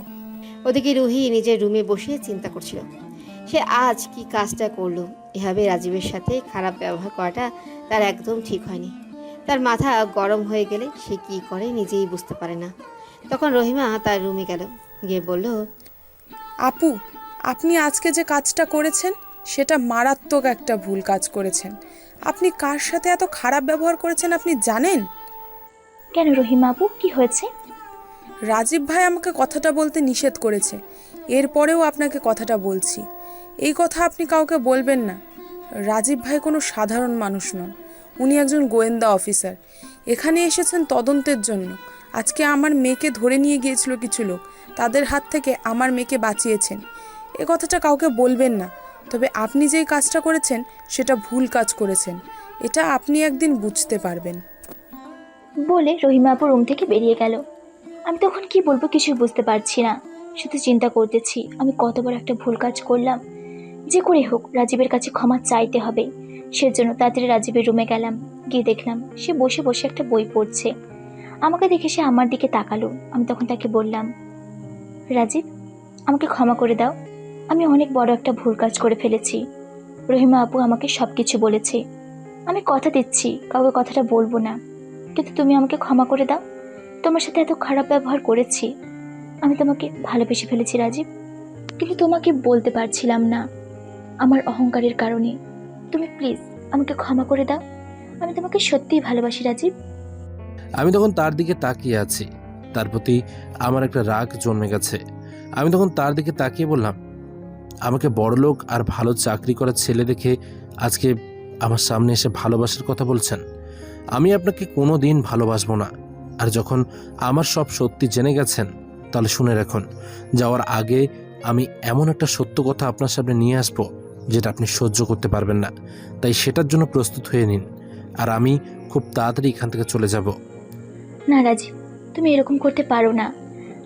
ওদিকে রুহি নিজের রুমে বসে চিন্তা করছিল সে আজ কি কাজটা করলো। এভাবে রাজীবের সাথে খারাপ ব্যবহার করাটা তার একদম ঠিক হয়নি। তার মাথা গরম হয়ে গেলে সে কি করে নিজেই বুঝতে পারে না। তখন রহিমা তার রুমে গেল, গিয়ে বলল, আপু, আপনি আজকে যে কাজটা করেছেন সেটা মারাত্মক একটা ভুল কাজ করেছেন। আপনি কার সাথে এত খারাপ ব্যবহার করেছেন আপনি জানেন? কেন রহিমা আপু, কি হয়েছে? রাজীব ভাই আমাকে কথাটা বলতে নিষেধ করেছে, এরপরেও আপনাকে কথাটা বলছি। এই কথা আপনি কাউকে বলবেন না। রাজীব ভাই কোনো সাধারণ মানুষ নন, উনি একজন গোয়েন্দা অফিসার। এখানে এসেছেন তদন্তের জন্য। আজকে আমার মেয়েকে ধরে নিয়ে গিয়েছিল কিছু লোক, তাদের হাত থেকে আমার মেয়েকে বাঁচিয়েছেন। এ কথাটা কাউকে বলবেন না। তবে আপনি যেই কাজটা করেছেন সেটা ভুল কাজ করেছেন, এটা আপনি একদিন বুঝতে পারবেন। বলে রহিমা আপু রুম থেকে বেরিয়ে গেল। আমি তখন কি বলবো কিছুই বুঝতে পারছি না, শুধু চিন্তা করতেছি আমি কত বড় একটা ভুল কাজ করলাম। যে করে হোক রাজীবের কাছে ক্ষমা চাইতে হবে। সেজন্য তাড়াতাড়ি রাজীবের রুমে গেলাম। গিয়ে দেখলাম সে বসে বসে একটা বই পড়ছে। আমাকে দেখে সে আমার দিকে তাকালো। আমি তখন তাকে বললাম, রাজীব, আমাকে ক্ষমা করে দাও, আমি অনেক বড় একটা ভুল কাজ করে ফেলেছি। রহিমা আপু আমাকে সব কিছু বলেছে, আমি কথা দিচ্ছি কাউকে কথাটা বলবো না, কিন্তু তুমি আমাকে ক্ষমা করে দাও। তোমার সাথে এত খারাপ ব্যবহার করেছি, আমি তোমাকে ভালোবেসে ফেলেছি রাজীব, কিন্তু তোমাকে বলতে পারছিলাম না আমার অহংকারের কারণে। তুমি প্লিজ আমাকে ক্ষমা করে দাও, আমি তোমাকে সত্যিই ভালোবাসি রাজীব। আমি তখন তার দিকে তাকিয়ে আছি, তার প্রতি আমার একটা রাগ জন্মে গেছে। আমি তখন তার দিকে তাকিয়ে বললাম, আমাকে বড়লোক আর ভালো চাকরি করা ছেলে দেখে আজকে আমার সামনে এসে ভালোবাসার কথা বলছেন? আমি আপনাকে কোনো দিন ভালোবাসবো না। আর যখন আমার সব সত্যি জেনে গেছেন, তাহলে শুনে রাখুন, যাওয়ার আগে আমি এমন একটা সত্য কথা আপনার সামনে নিয়ে আসবো যেটা আপনি সহ্য করতে পারবেন না। তাই সেটার জন্য প্রস্তুত হয়ে নিন, আর আমি খুব তাড়াতাড়ি এখান থেকে চলে যাব। না রাজীব, তুমি এরকম করতে পারো না।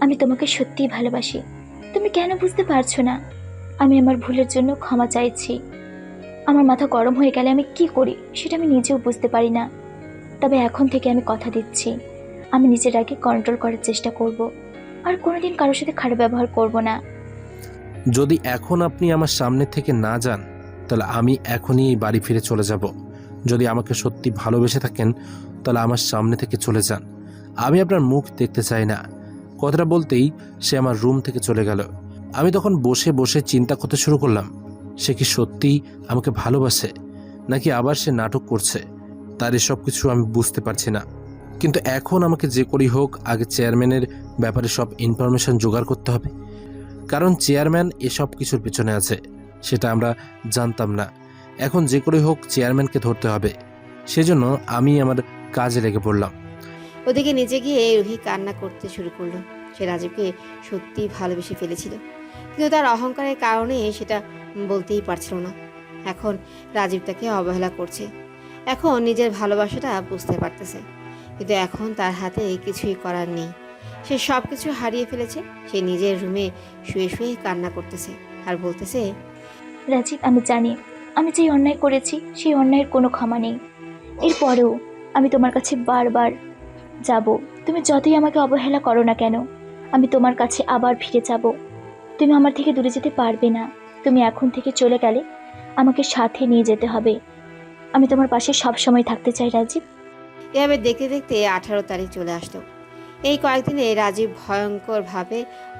আমি তোমাকে সত্যিই ভালোবাসি, তুমি কেন বুঝতে পারছো না? আমি আমার ভুলের জন্য ক্ষমা চাইছি। আমার মাথা গরম হয়ে গেলে আমি কি করি সেটা আমি নিজেও বুঝতে পারি না। তবে এখন থেকে আমি কথা দিচ্ছি, আমি নিজের আগে কন্ট্রোল করার চেষ্টা করব, আর কোনোদিন কারোর সাথে খারাপ ব্যবহার করব না। যদি এখন আপনি আমার সামনে থেকে না যান, তাহলে আমি এখনই এই বাড়ি ফিরে চলে যাব। যদি আমাকে সত্যি ভালোবেসে থাকেন, তাহলে আমার সামনে থেকে চলে যান। আমি আপনার মুখ দেখতে চাই না। কথাটা বলতেই সে আমার রুম থেকে চলে গেল। আমি তখন বসে বসে চিন্তা করতে শুরু করলাম, সে কি সত্যিই আমাকে ভালোবাসে, নাকি আবার সে নাটক করছে? তার এসব কিছু আমি বুঝতে পারছি না। কিন্তু এখন আমাকে যে করেই হোক আগে চেয়ারম্যানের ব্যাপারে সব ইনফরমেশন জোগাড় করতে হবে, কারণ চেয়ারম্যান এসব কিছুর পিছনে আছে, সেটা আমরা জানতাম না। এখন যে করেই হোক চেয়ারম্যানকে ধরতে হবে। সেজন্য আমি আমার কাজে লেগে পড়লাম। ওদিকে নিজে গিয়ে রুহি কান্না করতে শুরু করলো। সে রাজীবকে সত্যিই ভালোবেসে ফেলেছিল, কিন্তু তার অহংকারের কারণে সেটা বলতেই পারছিল না। এখন রাজীব তাকে অবহেলা করছে, এখন নিজের ভালোবাসাটা বুঝতে পারতেছে, কিন্তু এখন তার হাতে কিছুই করার নেই। সে সব কিছু হারিয়ে ফেলেছে। সে নিজের রুমে শুয়ে শুয়ে কান্না করতেছে আর বলতেছে, রাজীব, আমি জানি আমি যেই অন্যায় করেছি সেই অন্যায়ের কোনো ক্ষমা নেই। এরপরেও আমি তোমার কাছে বারবার যাব। তুমি যতই আমাকে অবহেলা করো না কেন, আমি তোমার কাছে আবার ফিরে যাব। তুমি আমার থেকে দূরে যেতে পারবে না। তুমি এখন থেকে চলে গেলে আমাকে সাথে নিয়ে যেতে হবে। আমি তোমার পাশে সব সময় থাকতে চাই রাজীব। এভাবে দেখতে দেখতে 18 তারিখ চলে আসলো। এই কয়েকদিনে রাজীব ভয়ঙ্করভাবে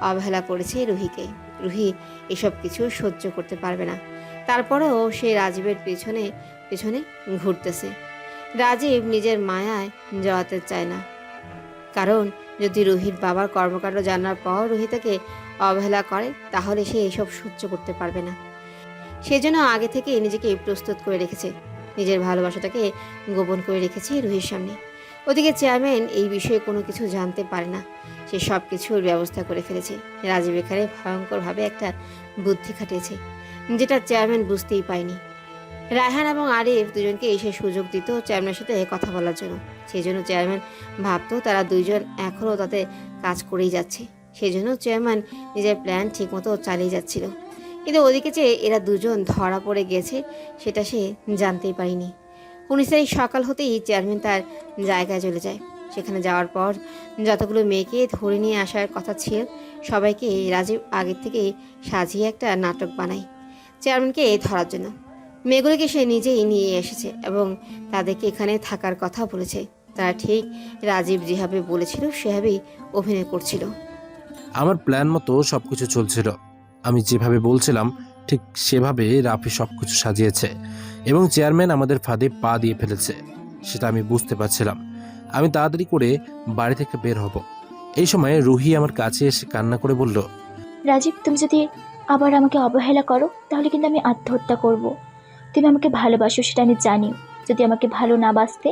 অবহেলা করেছে রুহিকে। রুহি এসব কিছু সহ্য করতে পারবে না, তারপরেও সে রাজীবের পেছনে পেছনে ঘুরতেছে। রাজীব নিজের মায়ায় জড়াতে চায় না, কারণ যদি রুহির বাবার কর্মকাণ্ড জানার পর রুহি তাকে অবহেলা করে তাহলে সে এসব সহ্য করতে পারবে না। সেজন্য আগে থেকে নিজেকে প্রস্তুত করে রেখেছে, নিজের ভালোবাসাটাকে গোপন করে রেখেছে রুহির সামনে। ওদিকে চেয়ারম্যান এই বিষয়ে কোনো কিছু জানতে পারে না, সে সব কিছুর ব্যবস্থা করে ফেলেছে। রাজীব এখানে ভয়ঙ্করভাবে একটা বুদ্ধি খাটিয়েছে, যেটা চেয়ারম্যান বুঝতেই পায়নি। রায়হান এবং আরিফ দুজনকে এসে সুযোগ দিত চেয়ারম্যানের সাথে কথা বলার জন্য। সেই জন্য চেয়ারম্যান ভাবতো তারা দুইজন এখনও তাতে কাজ করেই যাচ্ছে, সেই জন্য চেয়ারম্যান নিজের প্ল্যান ঠিকমতো চালিয়ে যাচ্ছিল। কিন্তু ওদিকে যে এরা দুজন ধরা পড়ে গেছে সেটা সে জানতেই পারেনি। 19 তারিখ সকাল হতেই চেয়ারম্যান তার জায়গায় চলে যায়। সেখানে যাওয়ার পর যতগুলো মেয়েকে ধরে নিয়ে আসার কথা ছিল সবাইকে রাজীব আগের থেকেই সাজিয়ে একটা নাটক বানায় চেয়ারম্যানকে ধরার জন্য। মেয়েগুলোকে সে নিজেই নিয়ে এসেছে এবং তাদেরকে এখানে থাকার কথা বলেছে। তারা ঠিক রাজীব যেভাবে বলেছিল সেভাবেই অভিনয় করছিল। আমার প্ল্যান মতো সব কিছু চলছিল। আমি যেভাবে বলছিলাম ঠিক সেভাবে রাফি সব কিছু সাজিয়েছে এবং চেয়ারম্যান আমাদের ফাঁদে পা দিয়ে ফেলেছে, সেটা আমি বুঝতে পারছিলাম। আমি তাড়াতাড়ি করে বাড়ি থেকে বের হব। এই সময় রুহি আমার কাছে এসে কান্না করে বলল, রাজীব, তুমি যদি আবার আমাকে অবহেলা করো তাহলে কিন্তু আমি আত্মহত্যা করব। তুমি আমাকে ভালোবাসো সেটা আমি জানি। যদি আমাকে ভালো না বাসতে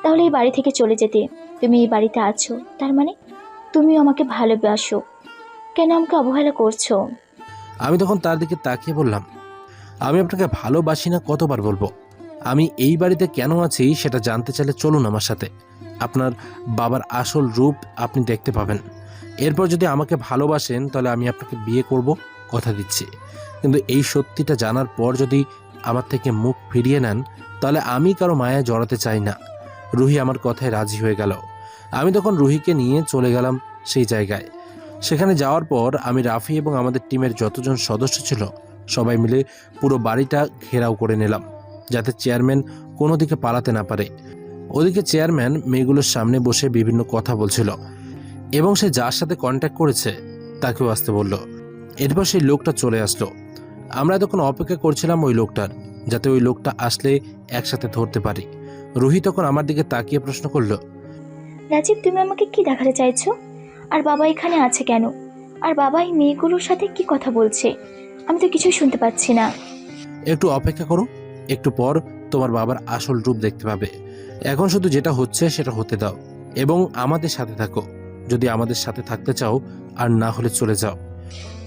তাহলে এই বাড়ি থেকে চলে যেতে। তুমি এই বাড়িতে আছো, তার মানে তুমিও আমাকে ভালোবাসো। কেন আমাকে অবহেলা করছো? আমি তখন তার দিকে তাকিয়ে বললাম, আমি আপনাকে ভালোবাসি না কতবার বলবো? আমি এই বাড়িতে কেন আছি সেটা জানতে চাইলে চলুন আমার সাথে। আপনার বাবার আসল রূপ আপনি দেখতে পাবেন। এরপর যদি আমাকে ভালোবাসেন তাহলে আমি আপনাকে বিয়ে করব, কথা দিচ্ছি। কিন্তু এই সত্যিটা জানার পর যদি আমার থেকে মুখ ফিরিয়ে নেন তাহলে আমি কারো মায়ায় জড়াতে চাই না। রুহি আমার কথায় রাজি হয়ে গেল। আমি তখন রুহিকে নিয়ে চলে গেলাম সেই জায়গায়। সেখানে যাওয়ার পর আমি রাফি এবং আমাদের টিমের যতজন সদস্য ছিল সবাই মিলে পুরো বাড়িটা ঘেরাও করে নিলাম, যাতে চেয়ারম্যান কোনো দিকে পালাতে না পারে। ওদিকে চেয়ারম্যান মেয়েগুলোর সামনে বসে বিভিন্ন কথা বলছিল এবং সে যার সাথে কন্ট্যাক্ট করেছে তাকেও আসতে বলল। এরপর সেই লোকটা চলে আসলো। আমরা তখন অপেক্ষা করছিলাম ওই লোকটার, যাতে ওই লোকটা আসলে একসাথে ধরতে পারি। রুহি তখন আমার দিকে তাকিয়ে প্রশ্ন করলো, রাজীব, তুমি আমাকে কি দেখাতে চাইছো? আর বাবা এখানে আছে কেন? আর বাবা এই মেয়েগুলোর সাথে কি কথা বলছে? আমি তো কিছুই শুনতে পাচ্ছি না। একটু অপেক্ষা করো, একটু পর তোমার বাবার আসল রূপ দেখতে পাবে। এখন শুধু যেটা হচ্ছে সেটা হতে দাও এবং আমাদের সাথে থাকো। যদি আমাদের সাথে থাকতে চাও, আর না হলে চলে যাও।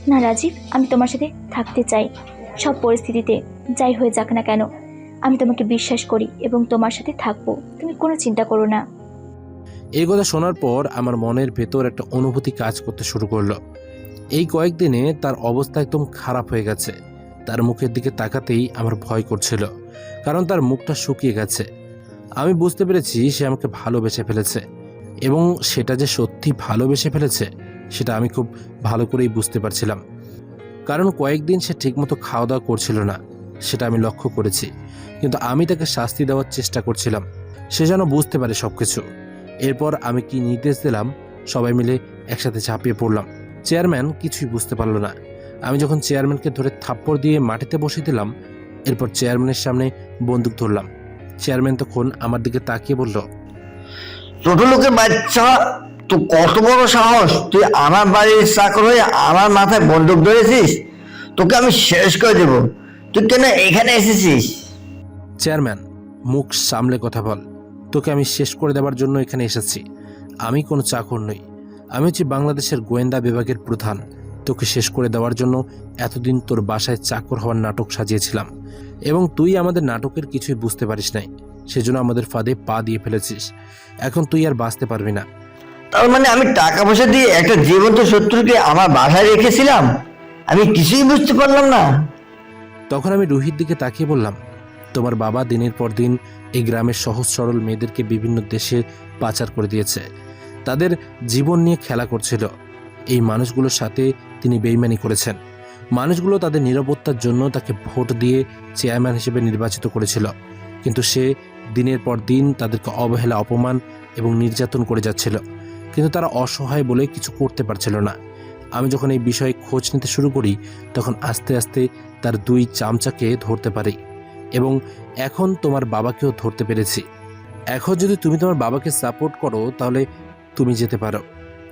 না রাজীব, আমি তোমার সাথে থাকতে চাই। সব পরিস্থিতিতে যাই হয়ে যাক না কেন আমি তোমাকে বিশ্বাস করি এবং তোমার সাথে থাকবো। তুমি কোনো চিন্তা করো না। এই কথা শোনার পর আমার মনের ভেতর একটা অনুভূতি কাজ করতে শুরু করলো। এই কয়েকদিনে তার অবস্থা একদম খারাপ হয়ে গেছে। তার মুখের দিকে তাকাতেই আমার ভয় করছিল, কারণ তার মুখটা শুকিয়ে গেছে। আমি বুঝতে পেরেছি সে আমাকে ভালোবেসে ফেলেছে এবং সেটা যে সত্যি ভালোবেসে ফেলেছে সেটা আমি খুব ভালো করেই বুঝতে পারছিলাম, কারণ কয়েকদিন সে ঠিকমতো খাওয়া দাওয়া করছিল না, সেটা আমি লক্ষ্য করেছি। কিন্তু আমি তাকে শাস্তি দেওয়ার চেষ্টা করছিলাম, সে যেন বুঝতে পারে সব কিছু। এরপর আমি কি নির্দেশ দিলাম, সবাই মিলে একসাথে ঝাঁপিয়ে পড়লাম। চেয়ারম্যান কিছুই বুঝতে পারলো না। আমি যখন চেয়ারম্যানকে ধরে থাপ্পড় দিয়ে মাটিতে বসিয়ে দিলাম, এরপর চেয়ারম্যানের সামনে বন্দুক ধরলাম। চেয়ারম্যান তখন আমার দিকে তাকিয়ে বলল, ছোট লোকের বাচ্চা, তো কত বড় সাহস! তুই আমার বাড়ির চাকর হয়ে আমার মাথায় বন্দুক ধরেছিস? তোকে আমি শেষ করে দেব। তুই কেন এখানে এসেছিস? চেয়ারম্যান, মুখ সামলে কথা বল। তোকে আমি শেষ করে দেওয়ার জন্য এখানে এসেছি। আমি কোনো চাকর নই, আমি হচ্ছি বাংলাদেশের গোয়েন্দা বিভাগের প্রধান। তোকে শেষ করে দেওয়ার জন্য এতদিন তোর বাসায় চাকর হওয়ার নাটক সাজিয়েছিলাম এবং তুই আমাদের নাটকের কিছুই বুঝতে পারিস নাই, সেজন্য আমাদের ফাঁদে পা দিয়ে ফেলেছিস। এখন তুই আর বাঁচতে পারবি না। তার মানে আমি টাকা পয়সা দিয়ে একটা জীবন্ত শত্রুকে আমার বাসায় রেখেছিলাম? আমি কিছুই বুঝতে পারলাম না। তখন আমি রুহির দিকে তাকিয়ে বললাম, তোমার বাবা দিনের পর দিন এই গ্রামের সহজ সরল মেয়েদেরকে বিভিন্ন দেশে পাচার করে দিয়েছে, তাদের জীবন নিয়ে খেলা করছিল। এই মানুষগুলোর সাথে তিনি বেইমানি করেছেন। মানুষগুলো তাদের নিরাপত্তার জন্য তাকে ভোট দিয়ে চেয়ারম্যান হিসেবে নির্বাচিত করেছিল, কিন্তু সে দিনের পর দিন তাদেরকে অবহেলা, অপমান এবং নির্যাতন করে যাচ্ছিল। কিন্তু তারা অসহায় বলে কিছু করতে পারছিল না। আমি যখন এই বিষয়ে খোঁজ নিতে শুরু করি তখন আস্তে আস্তে তার 2 চামচাকে ধরতে পারি এবং এখন তোমার বাবাকেও ধরতে পেরেছি। এখন যদি তুমি তোমার বাবাকে সাপোর্ট করো তাহলে তুমি যেতে পারো,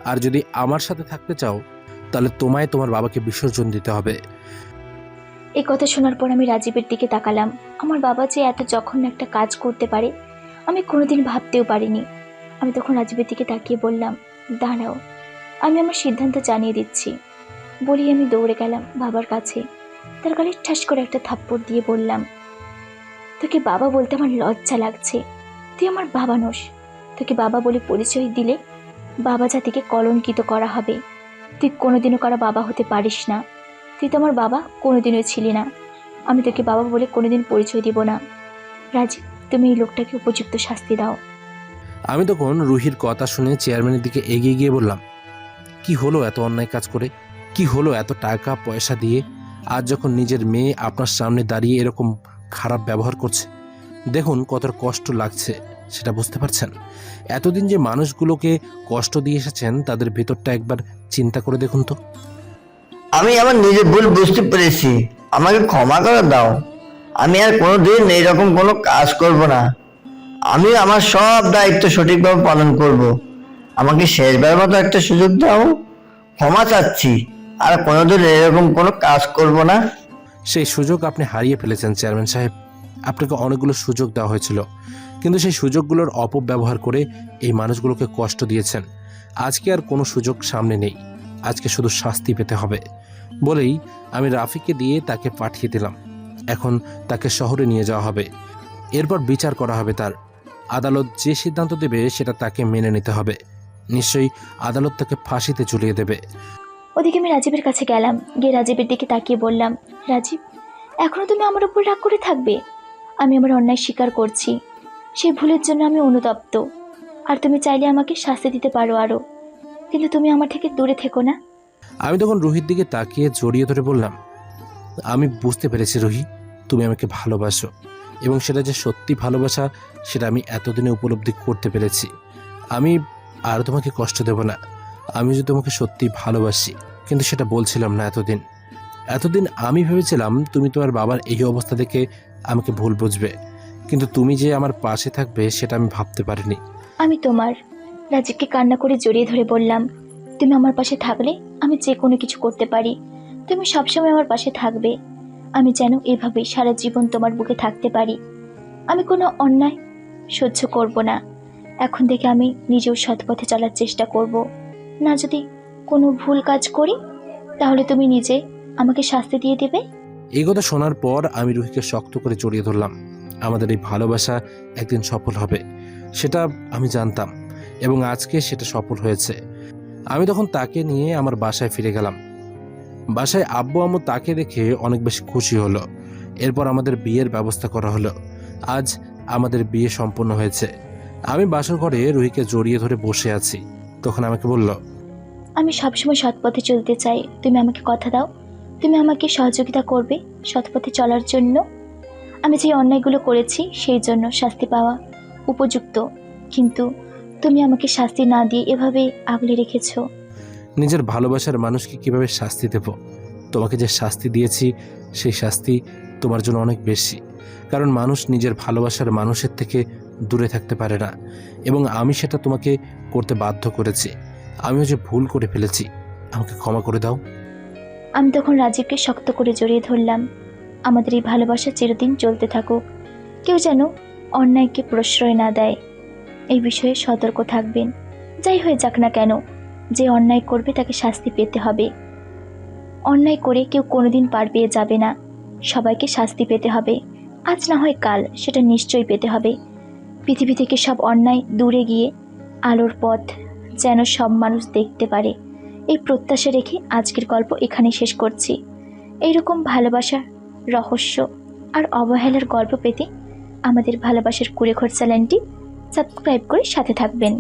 আর যদি আমার সাথে থাকতে চাও তাহলে তোমায় তোমার বাবাকে বিসর্জন দিতে হবে। এই কথা শোনার পর আমি রাজীবের দিকে তাকালাম। আমার বাবা যে এত জঘন্য একটা কাজ করতে পারে আমি কোনোদিন ভাবতেও পারিনি। আমি তখন রাজীবের দিকে তাকিয়ে বললাম, দাঁড়াও, আমি আমার সিদ্ধান্ত জানিয়ে দিচ্ছি। বলি আমি দৌড়ে গেলাম বাবার কাছে, তার গালে ঠাস করে একটা থাপ্পড় দিয়ে বললাম, তোকে বাবা বলতে আমার লজ্জা লাগছে। তুই আমার বাবা নোস। তোকে বাবা বলে পরিচয় দিলে বাবা জাতিকে কলঙ্কিত করা হবে। তুই কোনোদিনও কারো বাবা হতে পারিস না। তুই তো আমার বাবা কোনোদিনও ছিলি না। আমি তোকে বাবা বলে কোনোদিন পরিচয় দিব না। রাজীব, তুমি এই লোকটাকে উপযুক্ত শাস্তি দাও। আমি তখন রুহির কথা শুনে চেয়ারম্যানের দিকে এগিয়ে গিয়ে বললাম, কি হলো এত অন্যায় কাজ করে? কি হলো এত টাকা পয়সা দিয়ে? আজ যখন নিজের মেয়ে আপনার সামনে দাঁড়িয়ে এরকম খারাপ ব্যবহার করছে, দেখুন কত কষ্ট লাগছে, সেটা বুঝতে পারছেন? এতদিন যে মানুষগুলোকে কষ্ট দিয়ে এসেছেন তাদের ভেতরটা একবার চিন্তা করে দেখুন তো। আমি আমার নিজের ভুল বুঝতে পেরেছি, আমাকে ক্ষমা করে দাও। আমি আর কোনোদিন এইরকম কোনো কাজ করব না। আমি আমার সব দায়িত্ব সঠিকভাবে পালন করব। আমাকে শেষবার মতো একটা সুযোগ দাও, ক্ষমা চাচ্ছি। আর কোনোদিন এরকম কোনো কাজ করব না। সেই সুযোগ আপনি হারিয়ে ফেলেছেন চেয়ারম্যান সাহেব। আপনাকে অনেকগুলো সুযোগ দেওয়া হয়েছিল, কিন্তু সেই সুযোগগুলোর অপব্যবহার করে এই মানুষগুলোকে কষ্ট দিয়েছেন। আজকে আর কোনো সুযোগ সামনে নেই, আজকে শুধু শাস্তি পেতে হবে। বলেই আমি রাফিকে দিয়ে তাকে পাঠিয়ে দিলাম। এখন তাকে শহরে নিয়ে যাওয়া হবে, এরপর বিচার করা হবে তার। আদালত যে সিদ্ধান্ত দেবে সেটা তাকে মেনে নিতে হবে। নিশ্চয়ই আদালত তাকে ফাঁসিতে ঝুলিয়ে দেবে। ওদিকে আমি রাজীবের কাছে গেলাম, গিয়ে রাজীবের দিকে তাকিয়ে বললাম, রাজীব, এখনো তুমি আমার উপর রাগ করে থাকবে? আমি আমার অন্যায় স্বীকার করছি, সেই ভুলের জন্য আমি অনুতপ্ত। আর তুমি চাইলে আমাকে শাস্তি দিতে পারো আরও, কিন্তু তুমি আমার থেকে দূরে থেকো না। আমি তখন রুহির দিকে তাকিয়ে জড়িয়ে ধরে বললাম, আমি বুঝতে পেরেছি রুহি, তুমি আমাকে ভালোবাসো, এবং সেটা যে সত্যি ভালোবাসা সেটা আমি এতদিনে উপলব্ধি করতে পেরেছি। আমি আর তোমাকে কষ্ট দেব না। আমি যে তোমাকে সত্যি ভালোবাসি, কিন্তু সেটা বলছিলাম না এতদিন আমি ভেবেছিলাম তুমি তোমার বাবার এই অবস্থা দেখে আমাকে ভুল বুঝবে, কিন্তু তুমি যে আমার পাশে থাকবে সেটা আমি ভাবতে পারিনি। আমি তোমার। রাজীবকে কান্না করে জড়িয়ে ধরে বললাম, তুমি আমার পাশে থাকলে আমি যে কোনো কিছু করতে পারি। তুমি সবসময় আমার পাশে থাকবে। আমি যেন এভাবেই সারা জীবন তোমার বুকে থাকতে পারি। আমি কোনো অন্যায় সহ্য করব না। এখন থেকে আমি নিজেও সৎ পথে চলার চেষ্টা করব। না যদি কোনো ভুল কাজ করি তাহলে তুমি নিজে আমাকে শাস্তি দিয়ে দেবে। এই কথা শোনার পর আমি রুহিকে শক্ত করে জড়িয়ে ধরলাম। আমাদের এই ভালোবাসা একদিন সফল হবে, সেটা আমি জানতাম, এবং আজকে সেটা সফল হয়েছে। আমি তখন তাকে নিয়ে আমার বাসায় ফিরে গেলাম। বাসায় আব্বু আম্মু তাকে দেখে অনেক বেশি খুশি হলো। এরপর আমাদের বিয়ের ব্যবস্থা করা হলো। আজ আমাদের বিয়ে সম্পন্ন হয়েছে। আমি বাসার ঘরে রুহিকে জড়িয়ে ধরে বসে আছি। তখন আমাকে বলল, আমি সবসময় সৎ পথে চলতে চাই। তুমি আমাকে কথা দাও, তুমি আমাকে সহযোগিতা করবে সৎ পথে চলার জন্য। আমি যে অন্যায়গুলো করেছি সেই জন্য শাস্তি পাওয়া উপযুক্ত, কিন্তু তুমি আমাকে শাস্তি না দিয়ে এভাবে আগলে রেখেছো। নিজের ভালোবাসার মানুষকে কিভাবে শাস্তি দেব? তোমাকে যে শাস্তি দিয়েছি সেই শাস্তি তোমার জন্য অনেক বেশি, কারণ মানুষ নিজের ভালোবাসার মানুষের থেকে দূরে থাকতে পারে না, এবং আমি সেটা তোমাকে করতে বাধ্য করেছি। আমিও যে ভুল করে ফেলেছি, আমাকে ক্ষমা করে দাও। আমি তখন রাজীবকে শক্ত করে জড়িয়ে ধরলাম। আমাদের এই ভালোবাসা চিরদিন চলতে থাকুক। কেউ যেন অন্যায়কে প্রশ্রয় না দেয়, এই বিষয়ে সতর্ক থাকবেন। যাই হয়ে যাক না কেন, যে অন্যায় করবে তাকে শাস্তি পেতে হবে। অন্যায় করে কেউ কোনোদিন পার পেয়ে যাবে না, সবাইকে শাস্তি পেতে হবে। আজ না হয় কাল, সেটা নিশ্চয়ই পেতে হবে। পৃথিবী থেকে সব অন্যায় দূরে গিয়ে আলোর পথ যেন সব মানুষ দেখতে পারে, এই প্রত্যাশা রেখে আজকের গল্প এখানে শেষ করছি। এইরকম ভালোবাসার রহস্য আর অবহেলার গল্প পেতে আমাদের ভালোবাসার কুড়েঘর চ্যানেলটি সাবস্ক্রাইব করে সাথে থাকবেন।